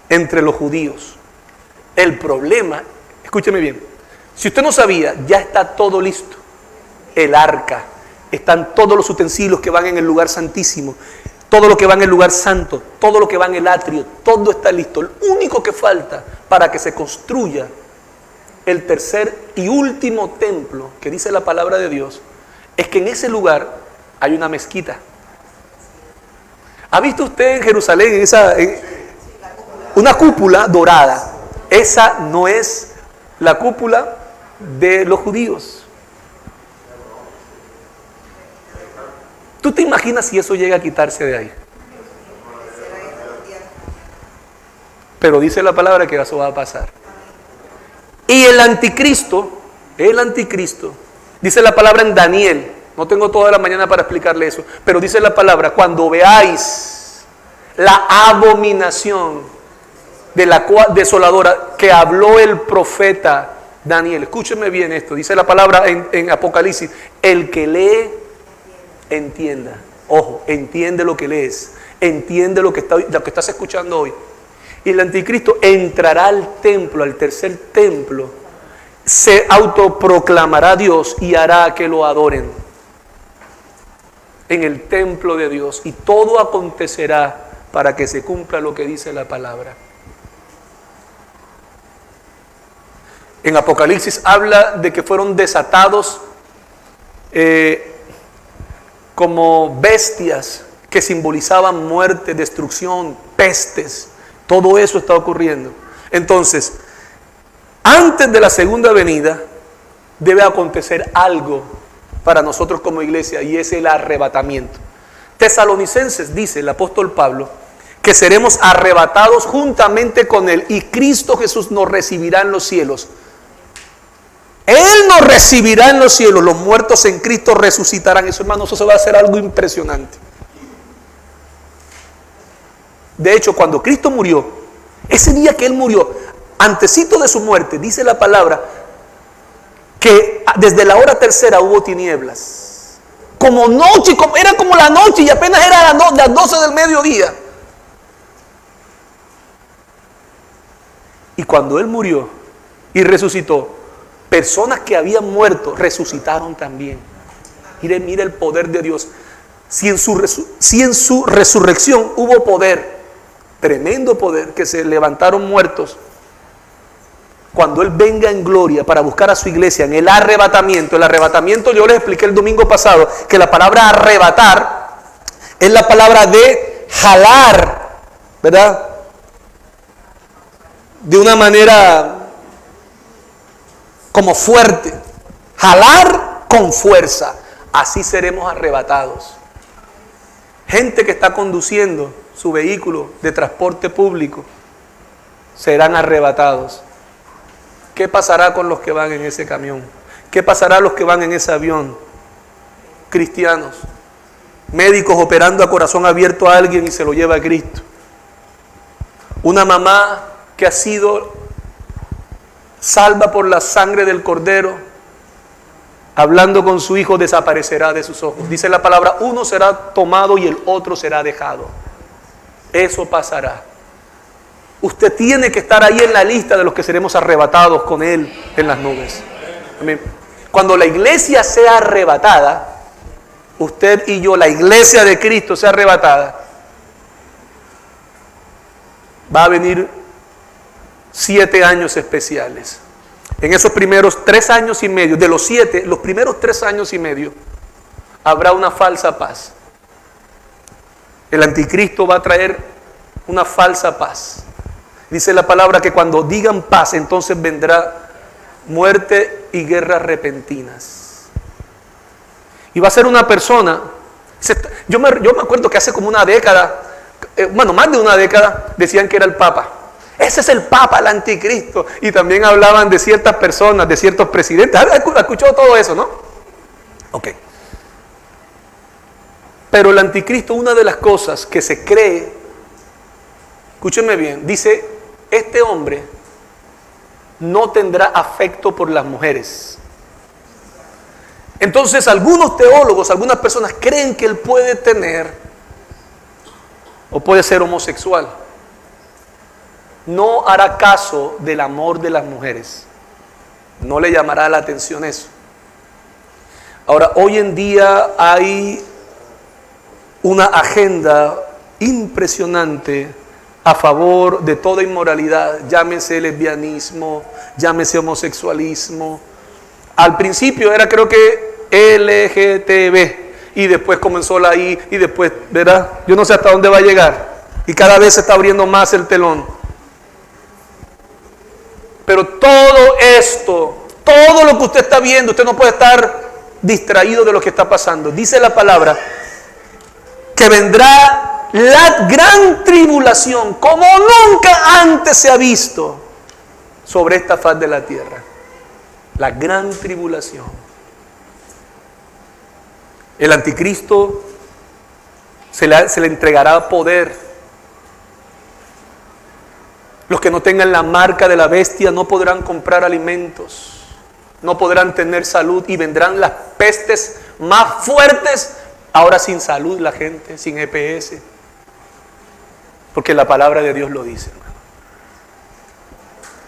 entre los judíos. El problema, escúcheme bien, si usted no sabía, ya está todo listo. El arca, están todos los utensilios que van en el lugar santísimo, todo lo que va en el lugar santo, todo lo que va en el atrio, todo está listo. Lo único que falta para que se construya el tercer y último templo, que dice la palabra de Dios, es que en ese lugar hay una mezquita. ¿Ha visto usted en Jerusalén una cúpula dorada? Esa no es la cúpula de los judíos. ¿Tú te imaginas si eso llega a quitarse de ahí? Pero dice la palabra que eso va a pasar. Y el anticristo, dice la palabra en Daniel, no tengo toda la mañana para explicarle eso, pero dice la palabra, cuando veáis la abominación de la desoladora que habló el profeta Daniel, escúcheme bien esto, dice la palabra en Apocalipsis, el que lee, entienda. Ojo, entiende lo que lees, entiende lo que estás escuchando hoy. Y el anticristo entrará al templo, al tercer templo, se autoproclamará Dios y hará que lo adoren en el templo de Dios. Y todo acontecerá para que se cumpla lo que dice la palabra. En Apocalipsis habla de que fueron desatados como bestias que simbolizaban muerte, destrucción, pestes. Todo eso está ocurriendo. Entonces, antes de la segunda venida, debe acontecer algo para nosotros como iglesia, y es el arrebatamiento. Tesalonicenses, dice el apóstol Pablo, que seremos arrebatados juntamente con Él, y Cristo Jesús nos recibirá en los cielos. Él nos recibirá en los cielos, los muertos en Cristo resucitarán. Eso, hermanos, eso va a ser algo impresionante. De hecho, cuando Cristo murió, ese día que Él murió, antesito de su muerte, dice la palabra, que desde la hora tercera hubo tinieblas. Como noche, era como la noche y apenas era las 12 del mediodía. Y cuando Él murió y resucitó, personas que habían muerto resucitaron también. Mire el poder de Dios. Si en su resurrección hubo poder, tremendo poder, que se levantaron muertos, cuando Él venga en gloria para buscar a su iglesia en el arrebatamiento yo les expliqué el domingo pasado que la palabra arrebatar es la palabra de jalar, ¿verdad? De una manera como fuerte, jalar con fuerza. Así seremos arrebatados. Gente que está conduciendo su vehículo de transporte público serán arrebatados. ¿Qué pasará con los que van en ese camión? ¿Qué pasará a los que van en ese avión? Cristianos, médicos operando a corazón abierto a alguien y se lo lleva a Cristo. Una mamá que ha sido salva por la sangre del Cordero, hablando con su hijo, desaparecerá de sus ojos. Dice la palabra, uno será tomado y el otro será dejado. Eso pasará. Usted tiene que estar ahí en la lista de los que seremos arrebatados con Él en las nubes. Amén. Cuando la iglesia sea arrebatada, usted y yo, la iglesia de Cristo sea arrebatada, va a venir 7 años especiales. En esos primeros 3 años y medio, de los 7, los primeros 3 años y medio, habrá una falsa paz. El anticristo va a traer una falsa paz. Dice la palabra que cuando digan paz, entonces vendrá muerte y guerras repentinas. Y va a ser una persona, yo me acuerdo que hace como una década, más de una década, decían que era el Papa. Ese es el Papa, el anticristo. Y también hablaban de ciertas personas, de ciertos presidentes. ¿Ha escuchado todo eso, no? Ok. Pero el anticristo, una de las cosas que se cree, escúchenme bien, dice, este hombre no tendrá afecto por las mujeres. Entonces algunos teólogos, algunas personas creen que él puede tener o puede ser homosexual. No hará caso del amor de las mujeres. No le llamará la atención eso. Ahora, hoy en día hay una agenda impresionante a favor de toda inmoralidad, llámese lesbianismo, llámese homosexualismo. Al principio era, creo que LGTB, y después comenzó la I, y después, ¿verdad? Yo no sé hasta dónde va a llegar, y cada vez se está abriendo más el telón. Pero todo esto, todo lo que usted está viendo, usted no puede estar distraído de lo que está pasando. Dice la palabra que vendrá la gran tribulación como nunca antes se ha visto sobre esta faz de la tierra. La gran tribulación. El anticristo se le entregará poder. Los que no tengan la marca de la bestia no podrán comprar alimentos, no podrán tener salud, y vendrán las pestes más fuertes. Ahora sin salud la gente, sin EPS. Porque la palabra de Dios lo dice, hermano.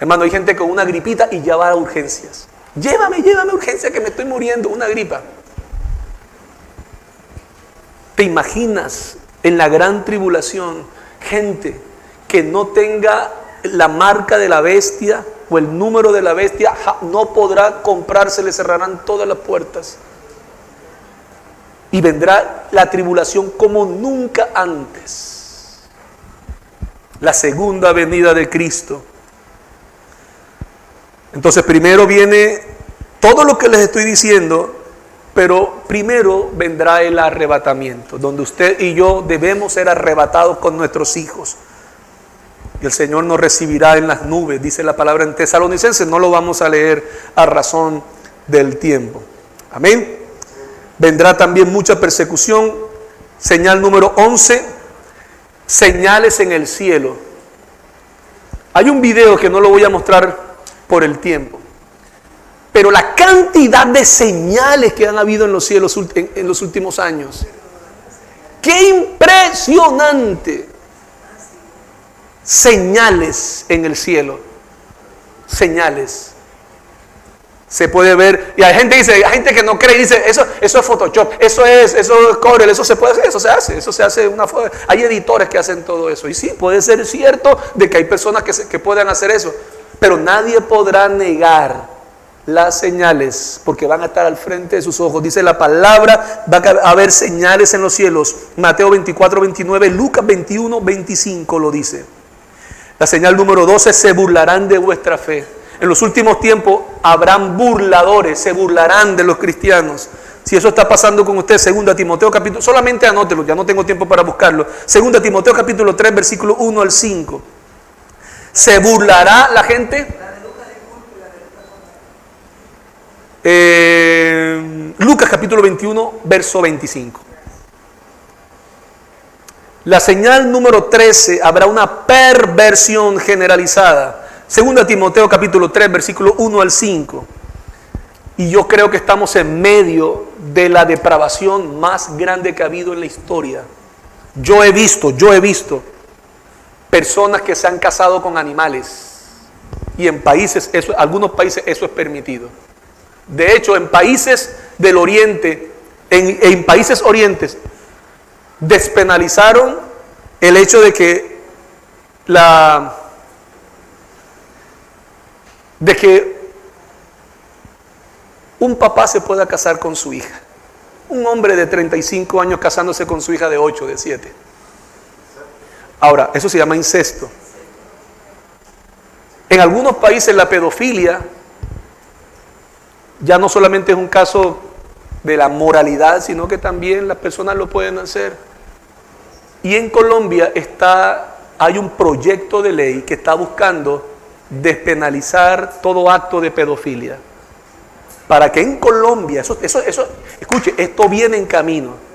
Hermano, hay gente con una gripita y ya va a urgencias. Llévame a urgencia que me estoy muriendo, una gripa. ¿Te imaginas en la gran tribulación gente que no tenga la marca de la bestia o el número de la bestia? No podrá comprarse, le cerrarán todas las puertas. Y vendrá la tribulación como nunca antes. La segunda venida de Cristo. Entonces primero viene todo lo que les estoy diciendo, pero primero vendrá el arrebatamiento, donde usted y yo debemos ser arrebatados con nuestros hijos. Y el Señor nos recibirá en las nubes, dice la palabra en Tesalonicenses. No lo vamos a leer a razón del tiempo. Amén. Vendrá también mucha persecución. Señal número 11, señales en el cielo. Hay un video que no lo voy a mostrar por el tiempo, pero la cantidad de señales que han habido en los cielos en los últimos años, ¡qué impresionante! Señales en el cielo, señales. Se puede ver, y hay gente que no cree y dice, eso es Photoshop, eso es Corel, eso se puede hacer, eso se hace una foto. Hay editores que hacen todo eso, y sí, puede ser cierto de que hay personas que puedan hacer eso, pero nadie podrá negar las señales, porque van a estar al frente de sus ojos. Dice la palabra, va a haber señales en los cielos. Mateo 24, 29, Lucas 21, 25 lo dice. La señal número 12, se burlarán de vuestra fe. En los últimos tiempos habrán burladores, se burlarán de los cristianos. Si eso está pasando con usted, 2 Timoteo capítulo, solamente anótelo, ya no tengo tiempo para buscarlo. 2 Timoteo capítulo 3, versículo 1 al 5. ¿Se burlará la gente? Lucas capítulo 21, verso 25. La señal número 13, habrá una perversión generalizada. 2 Timoteo capítulo 3, versículo 1 al 5. Y yo creo que estamos en medio de la depravación más grande que ha habido en la historia. Yo he visto personas que se han casado con animales. Y en países, algunos países eso es permitido. De hecho, en países del Oriente, en países orientes, despenalizaron el hecho de que un papá se pueda casar con su hija. Un hombre de 35 años casándose con su hija de 8, de 7. Ahora, eso se llama incesto. En algunos países la pedofilia ya no solamente es un caso de la moralidad, sino que también las personas lo pueden hacer. Y en Colombia hay un proyecto de ley que está buscando despenalizar todo acto de pedofilia. Para que en Colombia, escuche, esto viene en camino.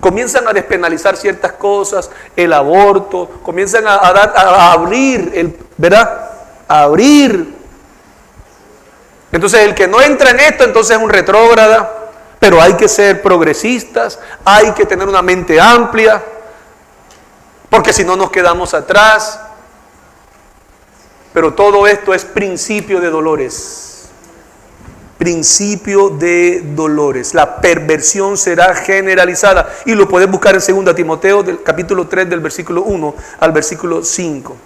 Comienzan a despenalizar ciertas cosas, el aborto, comienzan a abrir, ¿verdad? A abrir. Entonces el que no entra en esto, entonces es un retrógrada. Pero hay que ser progresistas, hay que tener una mente amplia, porque si no nos quedamos atrás. Pero todo esto es principio de dolores. Principio de dolores. La perversión será generalizada. Y lo puedes buscar en 2 Timoteo, del capítulo 3, del versículo 1 al versículo 5.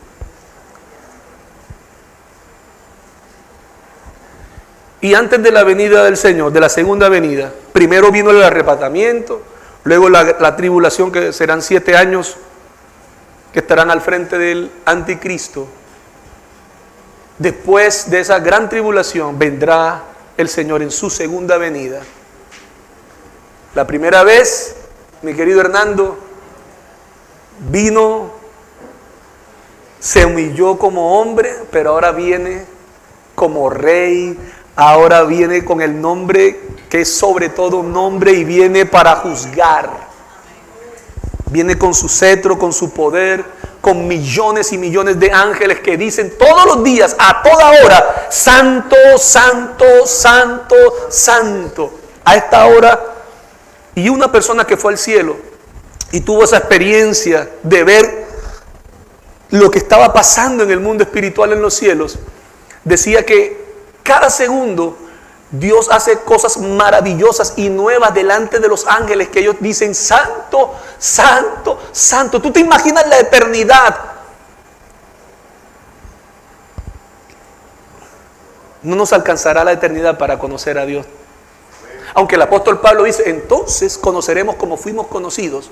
Y antes de la venida del Señor, de la segunda venida, primero vino el arrebatamiento, luego la tribulación, que serán 7 años que estarán al frente del anticristo. Después de esa gran tribulación vendrá el Señor en su segunda venida. La primera vez, mi querido Hernando, vino, se humilló como hombre, pero ahora viene como rey. Ahora viene con el nombre que es sobre todo nombre y viene para juzgar. Viene con su cetro, con su poder, con millones y millones de ángeles que dicen todos los días, a toda hora, santo, santo, santo, santo. A esta hora, y una persona que fue al cielo y tuvo esa experiencia de ver lo que estaba pasando en el mundo espiritual en los cielos, decía que cada segundo Dios hace cosas maravillosas y nuevas delante de los ángeles, que ellos dicen santo, santo, santo. ¿Tú te imaginas la eternidad? No nos alcanzará la eternidad para conocer a Dios. Aunque el apóstol Pablo dice, entonces conoceremos como fuimos conocidos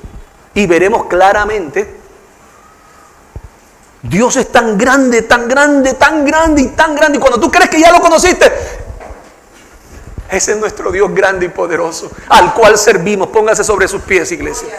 y veremos claramente. Dios es tan grande, tan grande, tan grande y tan grande. Y cuando tú crees que ya lo conociste, ese es nuestro Dios grande y poderoso, al cual servimos. Póngase sobre sus pies, iglesia.